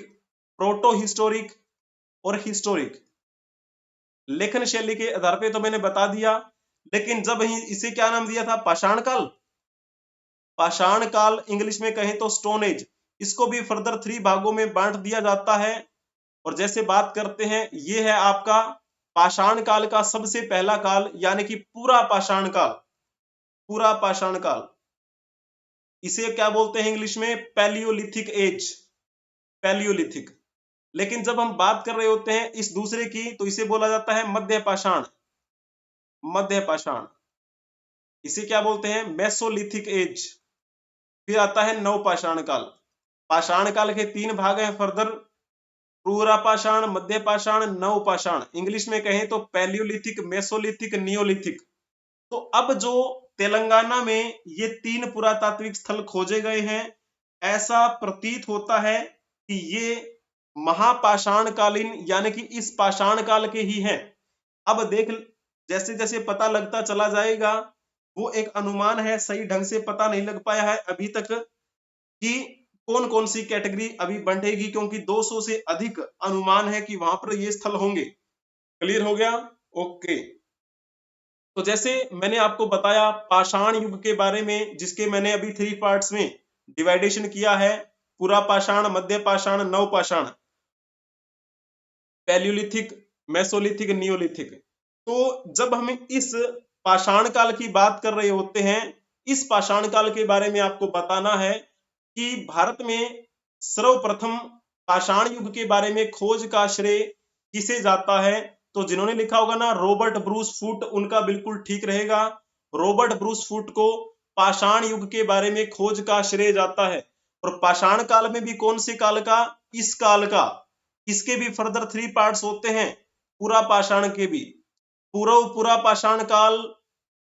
प्रोटो हिस्टोरिक और हिस्टोरिक। लेखन शैली के आधार पे तो मैंने बता दिया, लेकिन जब इसे क्या नाम दिया था? पाषाण काल। पाषाण काल इंग्लिश में कहें तो स्टोन एज। इसको भी फर्दर 3 भागों में बांट दिया जाता है। और जैसे बात करते हैं, ये है आपका पाषाण काल का सबसे पहला काल, यानी कि पूरा पाषाण काल। पूरा पाषाण काल, इसे क्या बोलते हैं इंग्लिश में? Paleolithic age, paleolithic. लेकिन जब हम बात कर रहे होते हैं इस दूसरे की, तो इसे बोला जाता है मध्य पाषाण, मध्य पाषाण। इसे क्या बोलते हैं? Mesolithic as. फिर आता है नवपाषाण काल। पाषाण काल के 3 भाग हैं फर्दर, पूरा पाषाण, मध्य पाषाण, नवपाषाण। इंग्लिश में कहें तो पैलियोलिथिक, मेसोलिथिक, नियोलिथिक। तो अब जो तेलंगाना में ये 3 पुरातात्विक स्थल खोजे गए हैं, ऐसा प्रतीत होता है कि ये महापाषाण कालीन, यानी कि इस पाषाण काल के ही हैं। अब देख, जैसे जैसे पता लगता चला जाएगा, वो एक अनुमान है, सही ढंग से पता नहीं लग पाया है अभी तक कि कौन कौन सी कैटेगरी अभी बढ़ेगी, क्योंकि 200 से अधिक अनुमान है कि वहां पर ये स्थल होंगे। क्लियर हो गया? ओके। तो जैसे मैंने आपको बताया पाषाण युग के बारे में, जिसके मैंने अभी 3 पार्ट्स में डिवाइडेशन किया है, पूरा पाषाण, मध्य पाषाण, नवपाषाण, पैलियोलिथिक, मेसोलिथिक, नियोलिथिक। तो जब हम इस पाषाण काल की बात कर रहे होते हैं, इस पाषाण काल के बारे में आपको बताना है कि भारत में सर्वप्रथम पाषाण युग के बारे में खोज का श्रेय किसे जाता है? तो जिन्होंने लिखा होगा ना रॉबर्ट ब्रूस फूट, उनका बिल्कुल ठीक रहेगा। रॉबर्ट ब्रूस फूट को पाषाण युग के बारे में खोज का श्रेय जाता है। और पाषाण काल में भी कौन से काल का? इस काल का। इसके भी फर्दर 3 पार्ट्स होते हैं, पूरा पाषाण के भी। पूर्व पूरा पाषाण काल,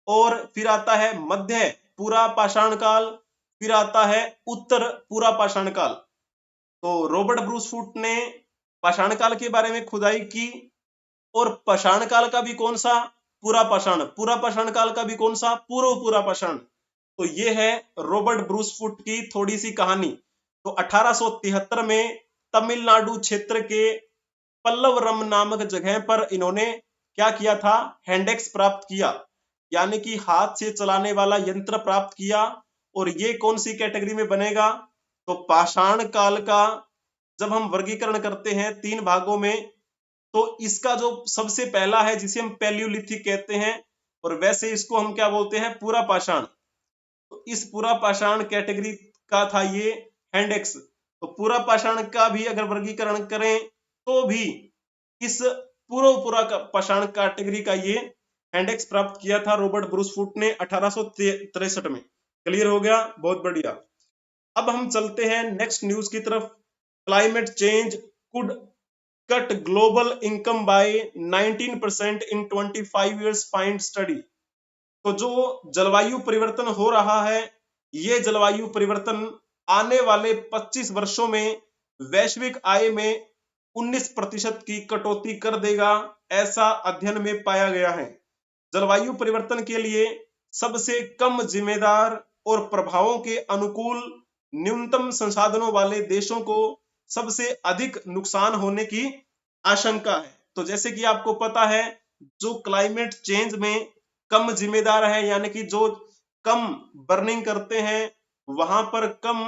और फिर आता है मध्य पूरा पाषाण काल, फिर आता है उत्तर पूरा पाषाण काल। तो रॉबर्ट ब्रूस फूट ने पाषाण काल के बारे में खुदाई की, और पाषाण काल का भी कौन सा? पूरा पाषाण। पूरा पाषाण काल का भी कौन सा? पूर्व पूरा पाषाण। तो ये है रॉबर्ट ब्रूस फूट की थोड़ी सी कहानी। तो 1873 में तमिलनाडु क्षेत्र के पल्लवरम नामक जगह पर इन्होंने क्या किया था? हैंडेक्स प्राप्त किया, यानी कि हाथ से चलाने वाला यंत्र प्राप्त किया। और ये कौन सी कैटेगरी में बनेगा? तो पाषाण काल का जब हम वर्गीकरण करते हैं 3 भागों में, तो इसका जो सबसे पहला है, जिसे हम पैलियोलिथिक कहते हैं, और वैसे इसको हम क्या बोलते हैं? पूरा पाषाण। तो इस पूरा पाषाण कैटेगरी का था ये हैंडेक्स। तो पूरा पाषाण का भी अगर वर्गीकरण करें तो भी इस पूरा पाषाण कैटेगरी का ये हैंडेक्स प्राप्त किया था रॉबर्ट ब्रूस फूट ने 1863 में। क्लियर हो गया? बहुत बढ़िया। अब हम चलते हैं नेक्स्ट न्यूज की तरफ। Climate change could cut global income by 19% in 25 years find study. तो जो जलवायु परिवर्तन हो रहा है, ये जलवायु परिवर्तन आने वाले 25 वर्षों में वैश्विक आय में 19% की कटौती कर देगा, ऐसा अध्ययन में पाया गया है। जलवायु परिवर्तन के लिए सबसे कम जिम्मेदार और प्रभावों के अनुकूल न्यूनतम संसाधनों वाले देशों को सबसे अधिक नुकसान होने की आशंका है। तो जैसे कि आपको पता है, जो क्लाइमेट चेंज में कम जिम्मेदार है, यानी कि जो कम बर्निंग करते हैं, वहां पर कम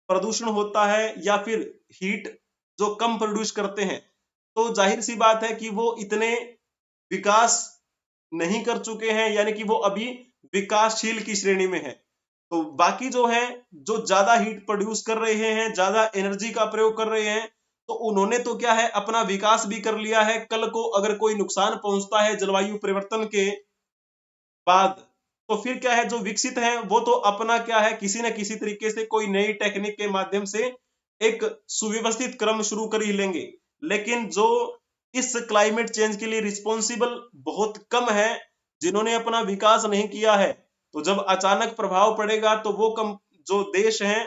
प्रदूषण होता है, या फिर हीट जो कम प्रोड्यूस करते हैं, तो जाहिर सी बात है कि वो इतने विकास नहीं कर चुके हैं, यानी कि वो अभी विकासशील की श्रेणी में है। तो बाकी जो है, जो ज्यादा हीट प्रोड्यूस कर रहे हैं, ज्यादा एनर्जी का प्रयोग कर रहे हैं, तो उन्होंने तो क्या है, अपना विकास भी कर लिया है। कल को अगर कोई नुकसान पहुंचता है जलवायु परिवर्तन के बाद, तो फिर क्या है, जो विकसित है वो तो अपना क्या है, किसी न किसी तरीके से कोई नई टेक्निक के माध्यम से एक सुव्यवस्थित क्रम शुरू कर ही लेंगे। लेकिन जो इस क्लाइमेट चेंज के लिए रिस्पॉन्सिबल बहुत कम है, जिन्होंने अपना विकास नहीं किया है, तो जब अचानक प्रभाव पड़ेगा तो वो कम जो देश हैं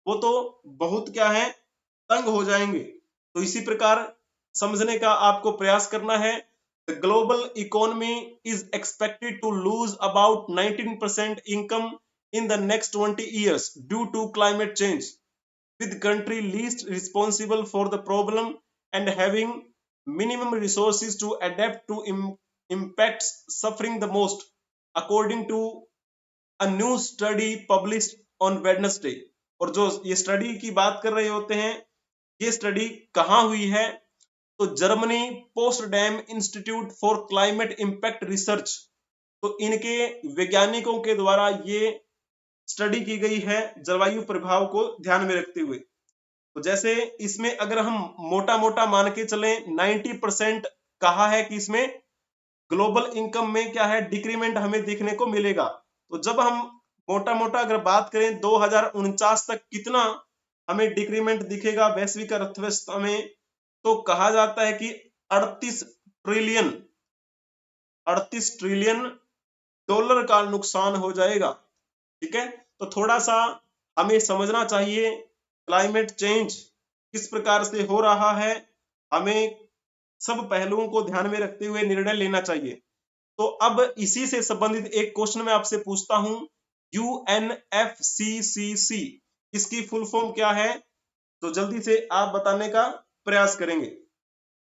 वो तो बहुत क्या है, तंग हो जाएंगे। तो इसी प्रकार समझने का आपको प्रयास करना है। The global economy is expected to lose about 19% income in the next 20 years due to climate change. with country least responsible for the problem and having minimum resources to adapt to impacts suffering the most, according to a new study published on Wednesday। और जो ये स्टडी की बात कर रहे होते हैं, ये स्टडी कहाँ हुई है? तो Germany Potsdam Institute for Climate Impact Research, तो इनके वैज्ञानिकों के द्वारा ये स्टडी की गई है जलवायु प्रभाव को ध्यान में रखते हुए। तो जैसे इसमें अगर हम मोटा मोटा मान के चलें 90% कहा है कि इसमें ग्लोबल इनकम में क्या है, डिक्रीमेंट हमें देखने को मिलेगा। तो जब हम मोटा मोटा अगर बात करें 2049 तक कितना हमें डिक्रीमेंट दिखेगा वैश्विक अर्थव्यवस्था में, तो कहा जाता है कि 38 ट्रिलियन डॉलर का नुकसान हो जाएगा। ठीक है, तो थोड़ा सा हमें समझना चाहिए क्लाइमेट चेंज किस प्रकार से हो रहा है, हमें सब पहलुओं को ध्यान में रखते हुए निर्णय लेना चाहिए। तो अब इसी से संबंधित एक क्वेश्चन मैं आपसे पूछता हूं, UNFCCC इसकी फुल फॉर्म क्या है? तो जल्दी से आप बताने का प्रयास करेंगे।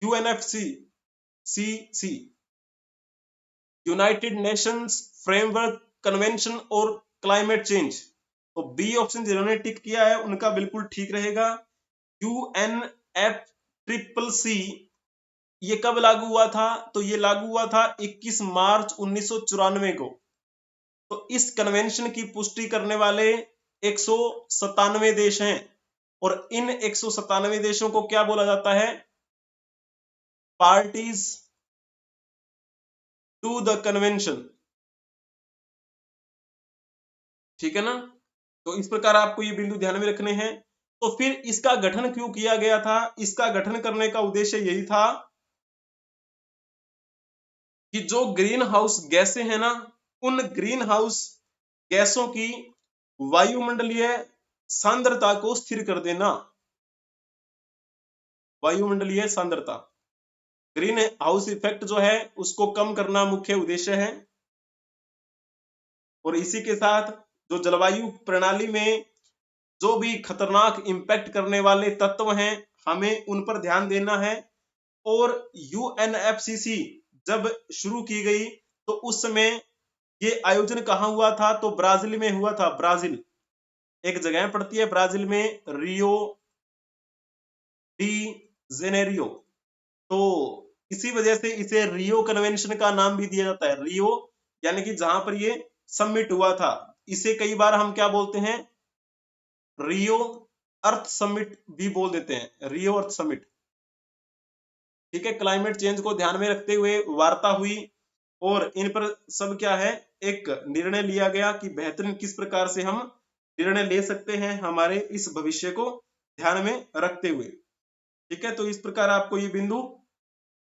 UNFCCC United Nations framework convention और क्लाइमेट चेंज। तो बी ऑप्शन जिन्होंने टिक किया है उनका बिल्कुल ठीक रहेगा। UNFCCC ये कब लागू हुआ था? तो ये लागू हुआ था 21 मार्च 1994 को। तो इस कन्वेंशन की पुष्टि करने वाले 197 देश हैं और इन 197 देशों को क्या बोला जाता है? Parties to the convention. ठीक है ना? तो इस प्रकार आपको ये बिंदु ध्यान में रखने हैं। तो फिर इसका गठन क्यों किया गया था? इसका गठन करने का उद्देश्य यही था कि जो ग्रीन हाउस गैसें हैं ना, उन ग्रीन हाउस गैसों की वायुमंडलीय सांद्रता को स्थिर कर देना। वायुमंडलीय सांद्रता, ग्रीन हाउस इफेक्ट जो है उसको कम करना मुख्य उद्देश्य है। और इसी के साथ जो जलवायु प्रणाली में जो भी खतरनाक इंपैक्ट करने वाले तत्व हैं, हमें उन पर ध्यान देना है। और UNFCCC जब शुरू की गई तो उस समय ये आयोजन कहाँ हुआ था? तो ब्राजील में हुआ था। ब्राजील एक जगह पड़ती है ब्राजील में, रियो डी जेनेरियो। तो इसी वजह से इसे रियो कन्वेंशन का नाम भी दिया जाता है। रियो यानी कि जहां पर ये समिट हुआ था, इसे कई बार हम क्या बोलते हैं? रियो अर्थ समिट भी बोल देते हैं, रियो अर्थ समिट। ठीक है, क्लाइमेट चेंज को ध्यान में रखते हुए वार्ता हुई और इन पर सब क्या है, एक निर्णय लिया गया कि बेहतरीन किस प्रकार से हम निर्णय ले सकते हैं हमारे इस भविष्य को ध्यान में रखते हुए। ठीक है, तो इस प्रकार आपको ये बिंदु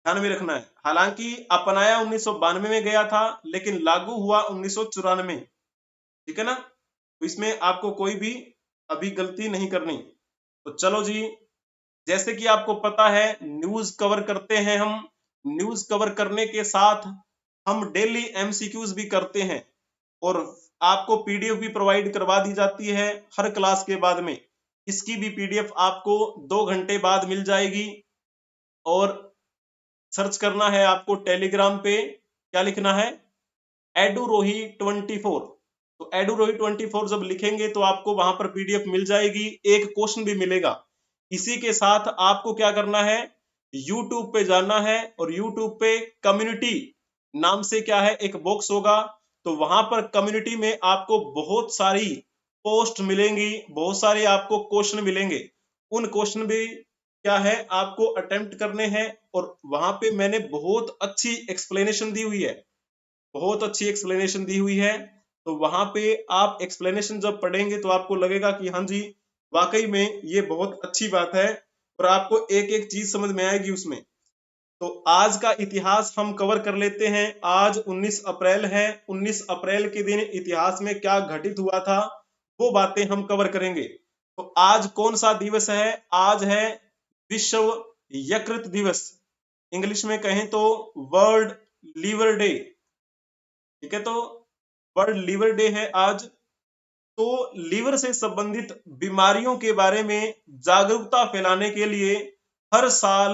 ध्यान में रखना है। हालांकि अपनाया 1992 में गया था लेकिन लागू हुआ 1994। ठीक है ना? तो इसमें आपको कोई भी अभी गलती नहीं करनी। तो चलो जी, जैसे कि आपको पता है न्यूज कवर करते हैं हम, न्यूज कवर करने के साथ हम डेली MCQs भी करते हैं और आपको PDF भी प्रोवाइड करवा दी जाती है हर क्लास के बाद में। इसकी भी PDF आपको 2 घंटे बाद मिल जाएगी। और सर्च करना है आपको टेलीग्राम पे, क्या लिखना है? एडुरोही 24। तो एडुरोही 24 जब लिखेंगे तो आपको वहां पर PDF मिल जाएगी, एक क्वेश्चन भी मिलेगा। इसी के साथ आपको क्या करना है? YouTube पे जाना है और YouTube पे कम्युनिटी नाम से क्या है, एक बॉक्स होगा। तो वहां पर कम्युनिटी में आपको बहुत सारी पोस्ट मिलेंगी, बहुत सारे आपको क्वेश्चन मिलेंगे। उन क्वेश्चन भी क्या है आपको अटेम्प्ट करने हैं। और वहां पे मैंने बहुत अच्छी एक्सप्लेनेशन दी हुई है, बहुत अच्छी एक्सप्लेनेशन दी हुई है। तो वहां पे आप एक्सप्लेनेशन जब पढ़ेंगे तो आपको लगेगा कि हाँ जी वाकई में ये बहुत अच्छी बात है और आपको एक एक चीज समझ में आएगी उसमें। तो आज का इतिहास हम कवर कर लेते हैं। आज 19 अप्रैल है। 19 अप्रैल के दिन इतिहास में क्या घटित हुआ था वो बातें हम कवर करेंगे। तो आज कौन सा दिवस है? आज है विश्व यकृत दिवस, इंग्लिश में कहें तो वर्ल्ड लीवर डे। ठीक है, तो वर्ल्ड लीवर डे है आज। तो लीवर से संबंधित बीमारियों के बारे में जागरूकता फैलाने के लिए हर साल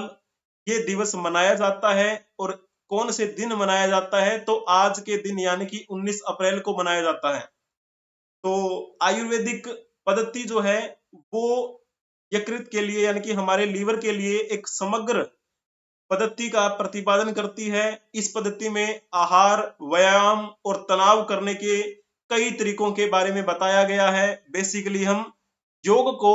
ये दिवस मनाया जाता है। और कौन से दिन मनाया जाता है, तो आज के दिन यानी कि 19 अप्रैल को मनाया जाता है। तो आयुर्वेदिक पद्धति जो है वो यकृत के लिए यानी कि हमारे लीवर के लिए एक समग्र पद्धति का प्रतिपादन करती है। इस पद्धति में आहार, व्यायाम और तनाव करने के कई तरीकों के बारे में बताया गया है। बेसिकली हम योग को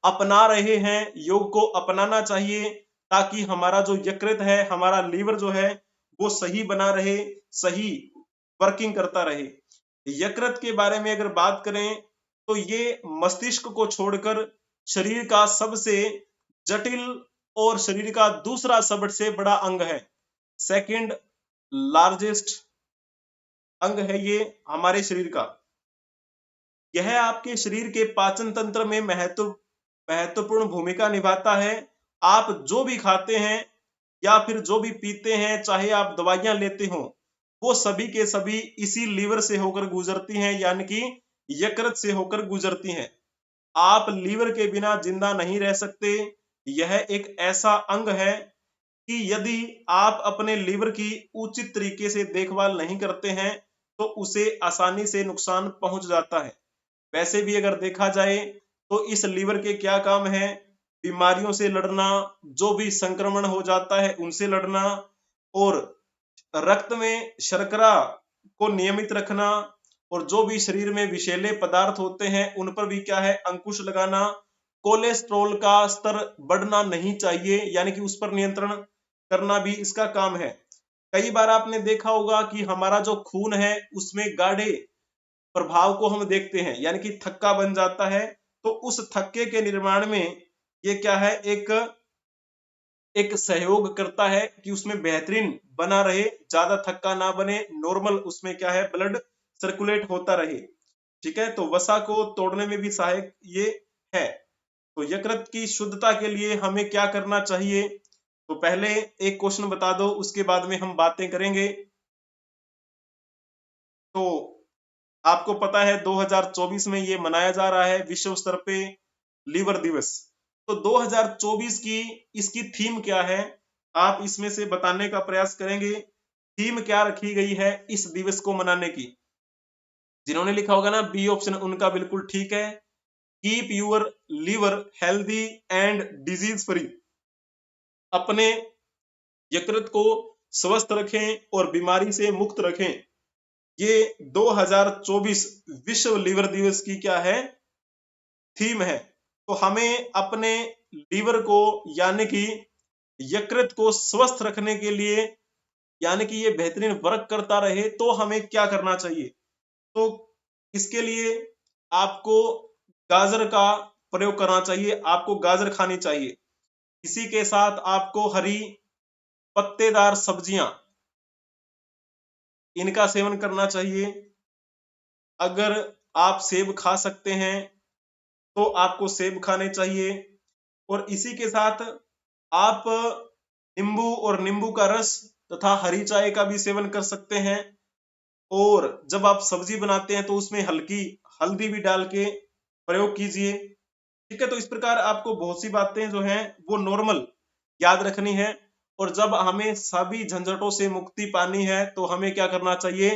अपना रहे हैं, योग को अपनाना चाहिए ताकि हमारा जो यकृत है, हमारा लीवर जो है वो सही बना रहे, सही वर्किंग करता रहे। यकृत के बारे में अगर बात करें तो ये मस्तिष्क को छोड़कर शरीर का सबसे जटिल और शरीर का दूसरा सबसे बड़ा अंग है। सेकंड लार्जेस्ट अंग है ये हमारे शरीर का। यह आपके शरीर के पाचन तंत्र में महत्वपूर्ण भूमिका निभाता है। आप जो भी खाते हैं या फिर जो भी पीते हैं, चाहे आप दवाइयां लेते हो, वो सभी के सभी इसी लीवर से होकर गुजरती हैं, यानी कि यकृत से होकर गुजरती हैं। आप लीवर के बिना जिंदा नहीं रह सकते। यह एक ऐसा अंग है कि यदि आप अपने लीवर की उचित तरीके से देखभाल नहीं करते हैं तो उसे आसानी से नुकसान पहुंच जाता है। वैसे भी अगर देखा जाए तो इस लीवर के क्या काम है? बीमारियों से लड़ना, जो भी संक्रमण हो जाता है उनसे लड़ना, और रक्त में शर्करा को नियमित रखना, और जो भी शरीर में विषैले पदार्थ होते हैं उन पर भी क्या है, अंकुश लगाना। कोलेस्ट्रॉल का स्तर बढ़ना नहीं चाहिए, यानी कि उस पर नियंत्रण करना भी इसका काम है। कई बार आपने देखा होगा कि हमारा जो खून है उसमें गाढ़े प्रभाव को हम देखते हैं, यानी कि थक्का बन जाता है। तो उस थक्के के निर्माण में ये क्या है, एक सहयोग करता है कि उसमें बेहतरीन बना रहे, ज्यादा थक्का ना बने, नॉर्मल उसमें क्या है, ब्लड सर्कुलेट होता रहे। ठीक है, तो वसा को तोड़ने में भी सहायक ये है। तो यकृत की शुद्धता के लिए हमें क्या करना चाहिए? तो पहले एक क्वेश्चन बता दो, उसके बाद में हम बातें करेंगे। तो आपको पता है 2024 में ये मनाया जा रहा है विश्व स्तर पे लीवर दिवस। तो 2024 की इसकी थीम क्या है, आप इसमें से बताने का प्रयास करेंगे। थीम क्या रखी गई है इस दिवस को मनाने की? जिन्होंने लिखा होगा ना बी ऑप्शन, उनका बिल्कुल ठीक है। Keep your liver healthy and disease free. अपने यकृत को स्वस्थ रखें और बीमारी से मुक्त रखें। ये 2024 विश्व लीवर दिवस की क्या है, थीम है। तो हमें अपने लीवर को यानी कि यकृत को स्वस्थ रखने के लिए, यानी कि ये बेहतरीन वर्क करता रहे, तो हमें क्या करना चाहिए? तो इसके लिए आपको गाजर का प्रयोग करना चाहिए, आपको गाजर खानी चाहिए। इसी के साथ आपको हरी पत्तेदार सब्जियां, इनका सेवन करना चाहिए। अगर आप सेब खा सकते हैं तो आपको सेब खाने चाहिए। और इसी के साथ आप नींबू और नींबू का रस तथा हरी चाय का भी सेवन कर सकते हैं। और जब आप सब्जी बनाते हैं तो उसमें हल्की हल्दी भी डाल के प्रयोग कीजिए। ठीक है, तो इस प्रकार आपको बहुत सी बातें जो हैं वो नॉर्मल याद रखनी है। और जब हमें सभी झंझटों से मुक्ति पानी है तो हमें क्या करना चाहिए,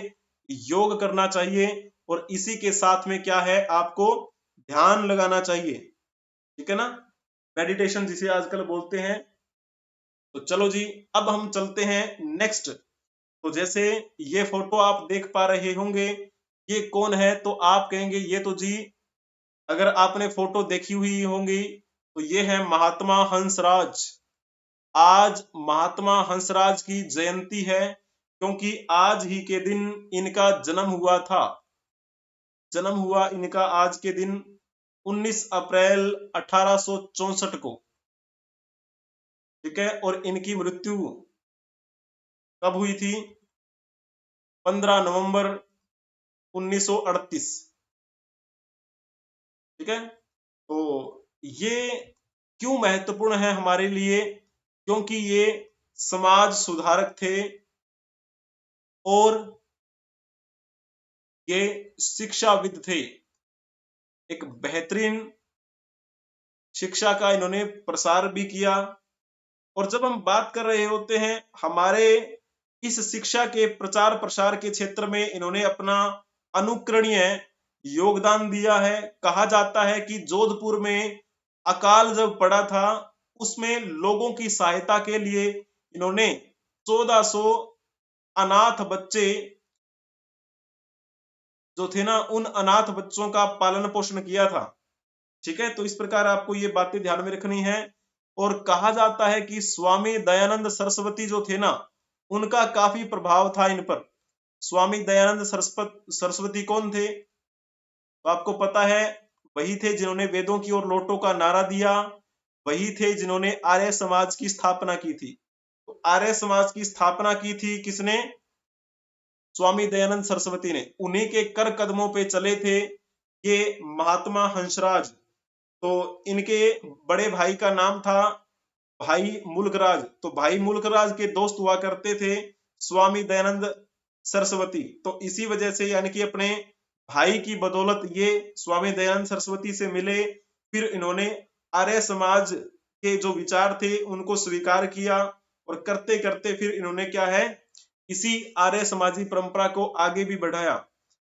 योग करना चाहिए। और इसी के साथ में क्या है, आपको ध्यान लगाना चाहिए। ठीक है ना, मेडिटेशन जिसे आजकल बोलते हैं। तो चलो जी, अब हम चलते हैं नेक्स्ट। तो जैसे ये फोटो आप देख पा रहे होंगे, ये कौन है? तो आप कहेंगे ये तो जी, अगर आपने फोटो देखी हुई होंगी तो ये है महात्मा हंसराज। आज महात्मा हंसराज की जयंती है, क्योंकि आज ही के दिन इनका जन्म हुआ था। जन्म हुआ इनका आज के दिन 19 अप्रैल 1864 को। ठीक है, और इनकी मृत्यु कब हुई थी? 15 नवंबर 1938। ठीक है, तो ये क्यों महत्वपूर्ण है हमारे लिए? क्योंकि ये समाज सुधारक थे और ये शिक्षाविद थे। एक बेहतरीन शिक्षा का इन्होंने प्रसार भी किया। और जब हम बात कर रहे होते हैं हमारे इस शिक्षा के प्रचार प्रसार के क्षेत्र में इन्होंने अपना अनुकरणीय योगदान दिया है। कहा जाता है कि जोधपुर में अकाल जब पड़ा था उसमें लोगों की सहायता के लिए इन्होंने 1400 अनाथ बच्चे जो थे ना, उन अनाथ बच्चों का पालन पोषण किया था। ठीक है, तो इस प्रकार आपको ये बातें ध्यान में रखनी है। और कहा जाता है कि स्वामी दयानंद सरस्वती जो थे ना, उनका काफी प्रभाव था इन पर। स्वामी दयानंद सरस्वती कौन थे? तो आपको पता है, वही थे जिन्होंने वेदों की ओर लौटो का नारा दिया, वही थे जिन्होंने आर्य समाज की स्थापना की थी। तो आर्य समाज की स्थापना की थी किसने? स्वामी दयानंद सरस्वती ने। उन्हीं के कर कदमों पे चले थे ये महात्मा हंसराज। तो इनके बड़े भाई का नाम था भाई मुल्कराज। तो भाई मुल्कराज के दोस्त हुआ करते थे स्वामी दयानंद सरस्वती। तो इसी वजह से यानी कि अपने भाई की बदौलत ये स्वामी दयानंद सरस्वती से मिले। फिर इन्होंने आर्य समाज के जो विचार थे उनको स्वीकार किया और करते करते फिर इन्होंने क्या है, इसी आर्य समाजी परंपरा को आगे भी बढ़ाया।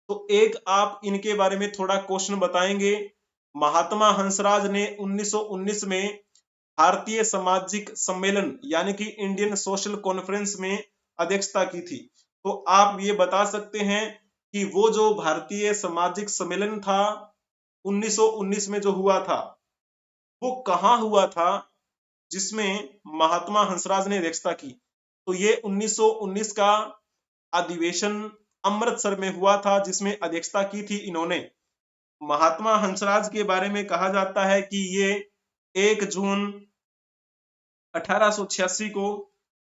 तो एक आप इनके बारे में थोड़ा क्वेश्चन बताएंगे। महात्मा हंसराज ने 1919 में भारतीय सामाजिक सम्मेलन यानी कि इंडियन सोशल कॉन्फ्रेंस में अध्यक्षता की थी। तो आप ये बता सकते हैं कि वो जो भारतीय सामाजिक सम्मेलन था 1919 में जो हुआ था वो कहाँ हुआ था जिसमें महात्मा हंसराज ने अध्यक्षता की? तो ये 1919 का अधिवेशन अमृतसर में हुआ था जिसमें अध्यक्षता की थी इन्होंने। महात्मा हंसराज के बारे में कहा जाता है कि ये 1 जून 1886 को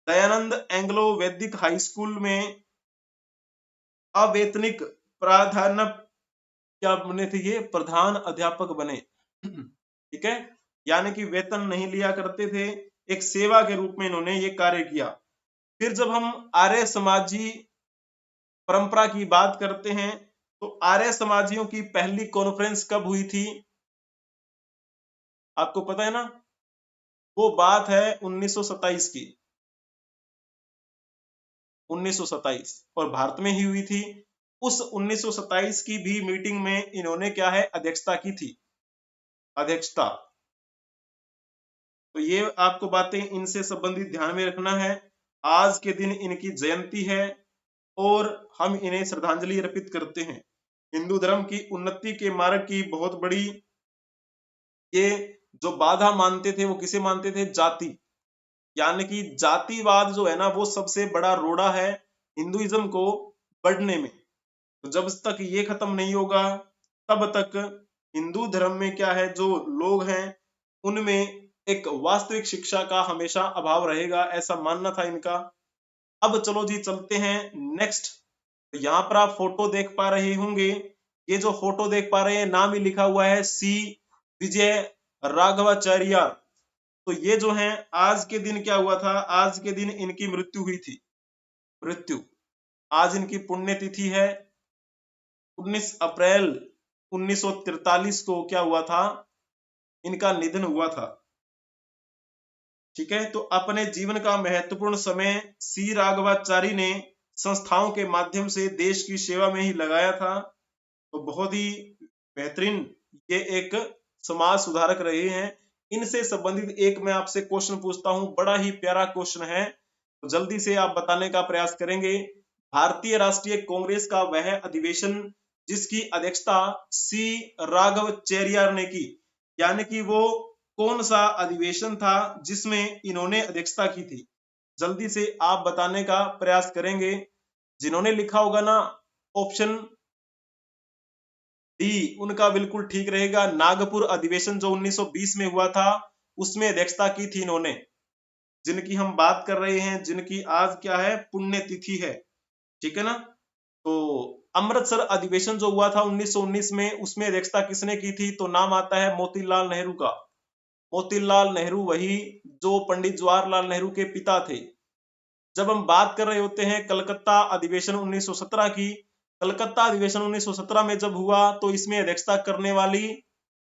दयानंद एंग्लो वैदिक हाई स्कूल में अवैतनिक प्राध्यापक क्या बने थे? ये प्रधान अध्यापक बने। ठीक है, यानी कि वेतन नहीं लिया करते थे, एक सेवा के रूप में इन्होंने ये कार्य किया। फिर जब हम आर्य समाजी परंपरा की बात करते हैं तो आर्य समाजियों की पहली कॉन्फ्रेंस कब हुई थी? आपको पता है ना? वो बात है 1927 की, 1927, और भारत में ही हुई थी। उस 1927 की भी मीटिंग में इन्होंने क्या है, अध्यक्षता की थी, अध्यक्षता। तो ये आपको बातें इनसे संबंधित ध्यान में रखना है। आज के दिन इनकी जयंती है और हम इन्हें श्रद्धांजलि अर्पित करते हैं। हिंदू धर्म की उन्नति के मार्ग की बहुत बड़ी ये जो बाधा मानते थे वो किसे मानते थे? जाति, यानी कि जातिवाद जो है ना वो सबसे बड़ा रोड़ा है हिंदुइज्म को बढ़ने में। तो जब तक ये खत्म नहीं होगा तब तक हिंदू धर्म में क्या है, जो लोग हैं उनमें एक वास्तविक शिक्षा का हमेशा अभाव रहेगा, ऐसा मानना था इनका। अब चलो जी चलते हैं नेक्स्ट। तो यहाँ पर आप फोटो देख पा रहे होंगे, ये जो फोटो देख पा रहे हैं नाम ही लिखा हुआ है सी विजय राघवाचार्य। तो ये जो है आज के दिन क्या हुआ था, आज के दिन इनकी मृत्यु हुई थी। मृत्यु आज इनकी पुण्यतिथि है। 19 अप्रैल 1943 को क्या हुआ था, इनका निधन हुआ था। ठीक है, तो अपने जीवन का महत्वपूर्ण समय सी राघवाचारी ने संस्थाओं के माध्यम से देश की सेवा में ही लगाया था। तो बहुत ही बेहतरीन ये एक समाज सुधारक रहे हैं। इनसे संबंधित एक मैं आपसे क्वेश्चन पूछता हूं, बड़ा ही प्यारा क्वेश्चन है, तो जल्दी से आप बताने का प्रयास करेंगे। भारतीय राष्ट्रीय कांग्रेस का वह अधिवेशन जिसकी अध्यक्षता सी राघवाचार्य ने की, यानी कि वो कौन सा अधिवेशन था जिसमें इन्होंने अध्यक्षता की थी? जल्दी से आप बताने का प्रयास करेंगे। जिन्होंने लिखा होगा ना ऑप्शन डी, उनका बिल्कुल ठीक रहेगा। नागपुर अधिवेशन जो 1920 में हुआ था उसमें अध्यक्षता की थी इन्होंने, जिनकी हम बात कर रहे हैं, जिनकी आज क्या है, पुण्यतिथि है। ठीक है ना? तो अमृतसर अधिवेशन जो हुआ था 1919 में, उसमें अध्यक्षता किसने की थी? तो नाम आता है मोतीलाल नेहरू का। मोतीलाल नेहरू वही जो पंडित जवाहरलाल नेहरू के पिता थे। जब हम बात कर रहे होते हैं कलकत्ता अधिवेशन 1917 की, कलकत्ता अधिवेशन 1917 में जब हुआ तो इसमें अध्यक्षता करने वाली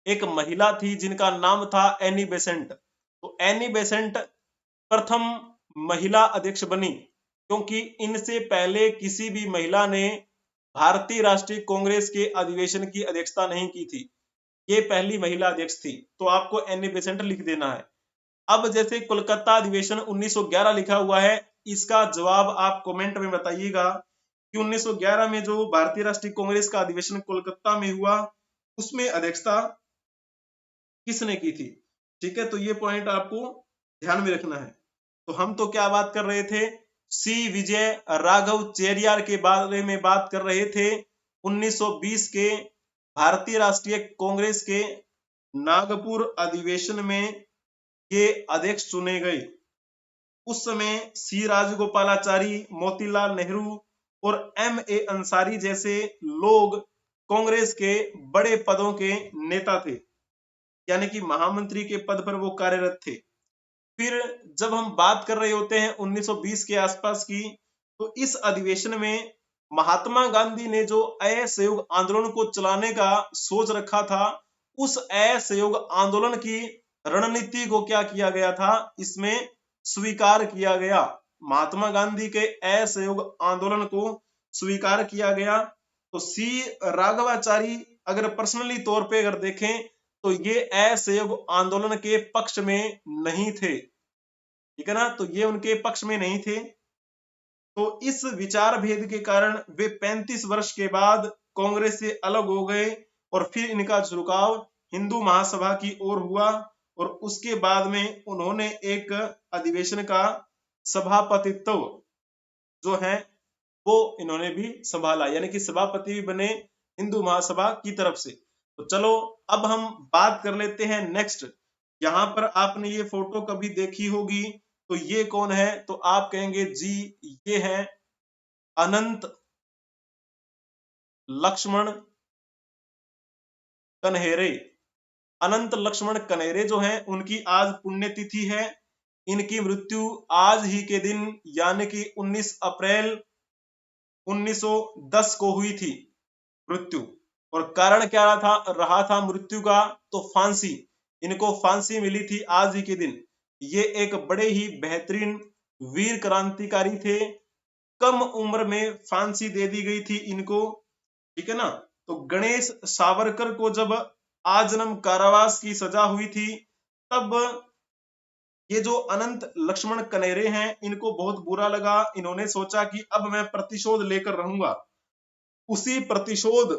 एक महिला थी जिनका नाम था एनी बेसेंट। तो एनी बेसेंट प्रथम महिला अध्यक्ष बनी, क्योंकि इनसे पहले किसी भी महिला ने भारतीय राष्ट्रीय कांग्रेस के अधिवेशन की अध्यक्षता नहीं की थी। ये पहली महिला अध्यक्ष थी। तो आपको एनी बेसेंट लिख देना है। अब जैसे कोलकाता अधिवेशन 1911 लिखा हुआ है, इसका जवाब आप कमेंट में बताइएगा कि 1911 में जो भारतीय राष्ट्रीय कांग्रेस का अधिवेशन कोलकाता में हुआ, उसमें अध्यक्षता किसने की थी। ठीक है, तो ये पॉइंट आपको ध्यान में रखना है। तो हम तो क्या बात कर रहे थे, सी विजय राघव चेरियार के बारे में बात कर रहे थे। 1920 के भारतीय राष्ट्रीय कांग्रेस के नागपुर अधिवेशन में ये अध्यक्ष चुने गए। उस समय सी राजगोपालाचारी, मोतीलाल नेहरू और M.A. अंसारी जैसे लोग कांग्रेस के बड़े पदों के नेता थे, यानी कि महामंत्री के पद पर वो कार्यरत थे। फिर जब हम बात कर रहे होते हैं 1920 के आसपास की, तो इस अधिवेशन में महात्मा गांधी ने जो असहयोग आंदोलन को चलाने का सोच रखा था, उस असहयोग आंदोलन की रणनीति को क्या किया गया था, इसमें स्वीकार किया गया। महात्मा गांधी के असहयोग आंदोलन को स्वीकार किया गया। तो सी राघवाचारी अगर पर्सनली तौर पे अगर देखें तो ये असहयोग आंदोलन के पक्ष में नहीं थे, ठीक है ना, तो ये उनके पक्ष में नहीं थे। तो इस विचार भेद के कारण वे 35 वर्ष के बाद कांग्रेस से अलग हो गए और फिर इनका झुकाव हिंदू महासभा की ओर हुआ और उसके बाद में उन्होंने एक अधिवेशन का सभापतित्व जो है वो इन्होंने भी संभाला, यानी कि सभापति भी बने हिंदू महासभा की तरफ से। तो चलो अब हम बात कर लेते हैं नेक्स्ट। यहाँ पर आपने ये फोटो कभी देखी होगी, तो ये कौन है, तो आप कहेंगे जी ये है अनंत लक्ष्मण कन्हेरे। अनंत लक्ष्मण कन्हेरे जो हैं उनकी आज पुण्यतिथि है। इनकी मृत्यु आज ही के दिन यानी कि 19 अप्रैल 1910 को हुई थी मृत्यु। और कारण क्या रहा था मृत्यु का, तो फांसी। इनको फांसी मिली थी आज ही के दिन। ये एक बड़े ही बेहतरीन वीर क्रांतिकारी थे। कम उम्र में फांसी दे दी गई थी इनको, ठीक है ना। तो गणेश सावरकर को जब आजन्म कारावास की सजा हुई थी, तब ये जो अनंत लक्ष्मण कन्हेरे हैं इनको बहुत बुरा लगा। इन्होंने सोचा कि अब मैं प्रतिशोध लेकर रहूंगा। उसी प्रतिशोध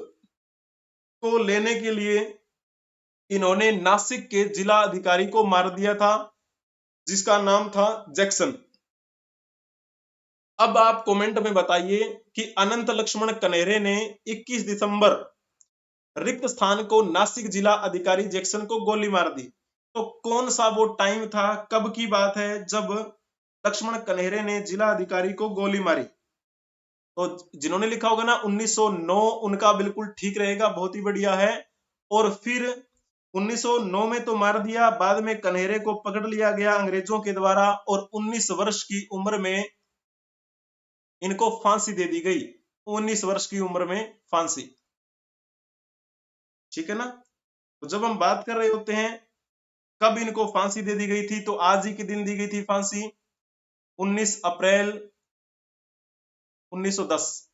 को लेने के लिए इन्होंने नासिक के जिला अधिकारी को मार दिया था, जिसका नाम था जैक्सन। अब आप कमेंट में बताइए कि अनंत लक्ष्मण कन्हेरे ने 21 दिसंबर रिक्त स्थान को नासिक जिला अधिकारी जैक्सन को गोली मार दी। तो कौन सा वो टाइम था, कब की बात है जब लक्ष्मण कन्हेरे ने जिला अधिकारी को गोली मारी। तो जिन्होंने लिखा होगा ना 1909, उनका बिल्कुल ठीक रहेगा, बहुत ही बढ़िया है। और फिर 1909 में तो मार दिया, बाद में कन्हेरे को पकड़ लिया गया अंग्रेजों के द्वारा और 19 वर्ष की उम्र में इनको फांसी दे दी गई। 19 वर्ष की उम्र में फांसी, ठीक है ना। तो जब हम बात कर रहे होते हैं कब इनको फांसी दे दी गई थी, तो आज ही के दिन दी गई थी फांसी, 19 अप्रैल 1910।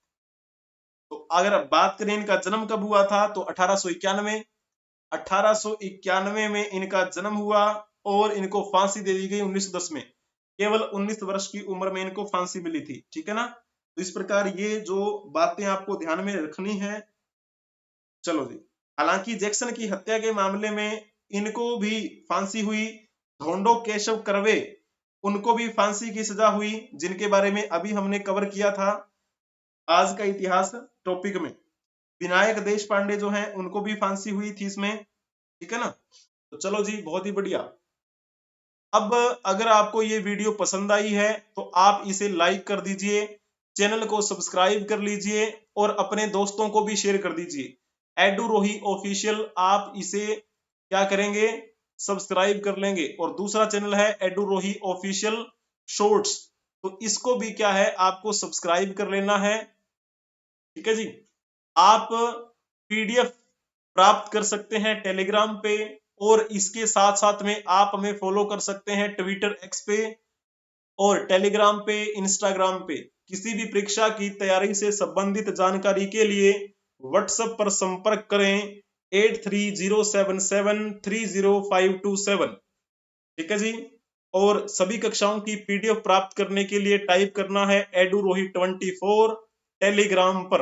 तो अगर बात करें इनका जन्म कब हुआ था, तो 1891 में इनका जन्म हुआ और इनको फांसी दे दी गई 1910 में। केवल 19 वर्ष की उम्र में इनको फांसी मिली थी, ठीक है ना। तो इस प्रकार ये जो बातें आपको ध्यान में रखनी है। चलो जी, हालांकि जैक्सन की हत्या के मामले में इनको भी फांसी हुई। धोंडो केशव कर्वे, उनको भी फांसी की सजा हुई, जिनके बारे में अभी हमने कवर किया था आज का इतिहास टॉपिक में। विनायक देश पांडे जो हैं उनको भी फांसी हुई थी इसमें, ठीक है ना। तो चलो जी, बहुत ही बढ़िया। अब अगर आपको ये वीडियो पसंद आई है तो आप इसे लाइक कर दीजिए, चैनल को सब्सक्राइब कर लीजिए और अपने दोस्तों को भी शेयर कर दीजिए। एडुरोही ऑफिशियल, आप इसे क्या करेंगे, सब्सक्राइब कर लेंगे। और दूसरा चैनल है एडुरोही ऑफिशियल शॉर्ट्स, तो इसको भी क्या है आपको सब्सक्राइब कर लेना है, ठीक है जी। आप पीडीएफ प्राप्त कर सकते हैं टेलीग्राम पे, और इसके साथ साथ में आप हमें फॉलो कर सकते हैं ट्विटर एक्स पे और टेलीग्राम पे, इंस्टाग्राम पे। किसी भी परीक्षा की तैयारी से संबंधित जानकारी के लिए व्हाट्सएप पर संपर्क करें 8307730527। ठीक है जी। और सभी कक्षाओं की पीडीएफ प्राप्त करने के लिए टाइप करना है edurohi24 टेलीग्राम पर,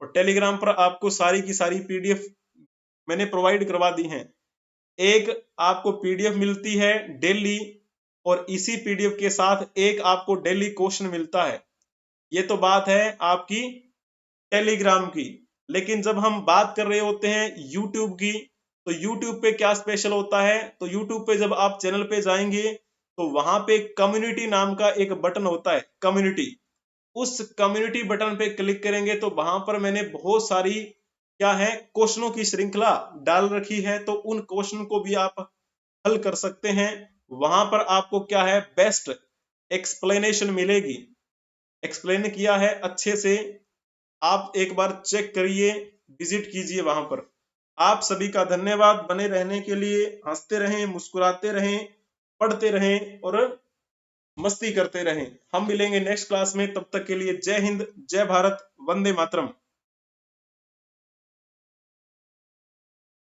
और टेलीग्राम पर आपको सारी की सारी पीडीएफ मैंने प्रोवाइड करवा दी हैं। एक आपको पीडीएफ मिलती है डेली, और इसी पीडीएफ के साथ एक आपको डेली क्वेश्चन मिलता है। ये तो बात है आपकी टेलीग्राम की। लेकिन जब हम बात कर रहे होते हैं यूट्यूब की, तो यूट्यूब पे क्या स्पेशल होता है, तो यूट्यूब पे जब आप चैनल पे जाएंगे तो वहां पे कम्युनिटी नाम का एक बटन होता है, कम्युनिटी। उस कम्युनिटी बटन पे क्लिक करेंगे तो वहां पर मैंने बहुत सारी क्या है क्वेश्चनों की श्रृंखला डाल रखी है, तो उन क्वेश्चन को भी आप हल कर सकते हैं। वहां पर आपको क्या है बेस्ट एक्सप्लेनेशन मिलेगी, एक्सप्लेन किया है अच्छे से। आप एक बार चेक करिए, विजिट कीजिए वहां पर। आप सभी का धन्यवाद बने रहने के लिए। हंसते रहें, मुस्कुराते रहें, पढ़ते रहें और मस्ती करते रहें। हम मिलेंगे नेक्स्ट क्लास में, तब तक के लिए जय हिंद, जय भारत, वंदे मातरम।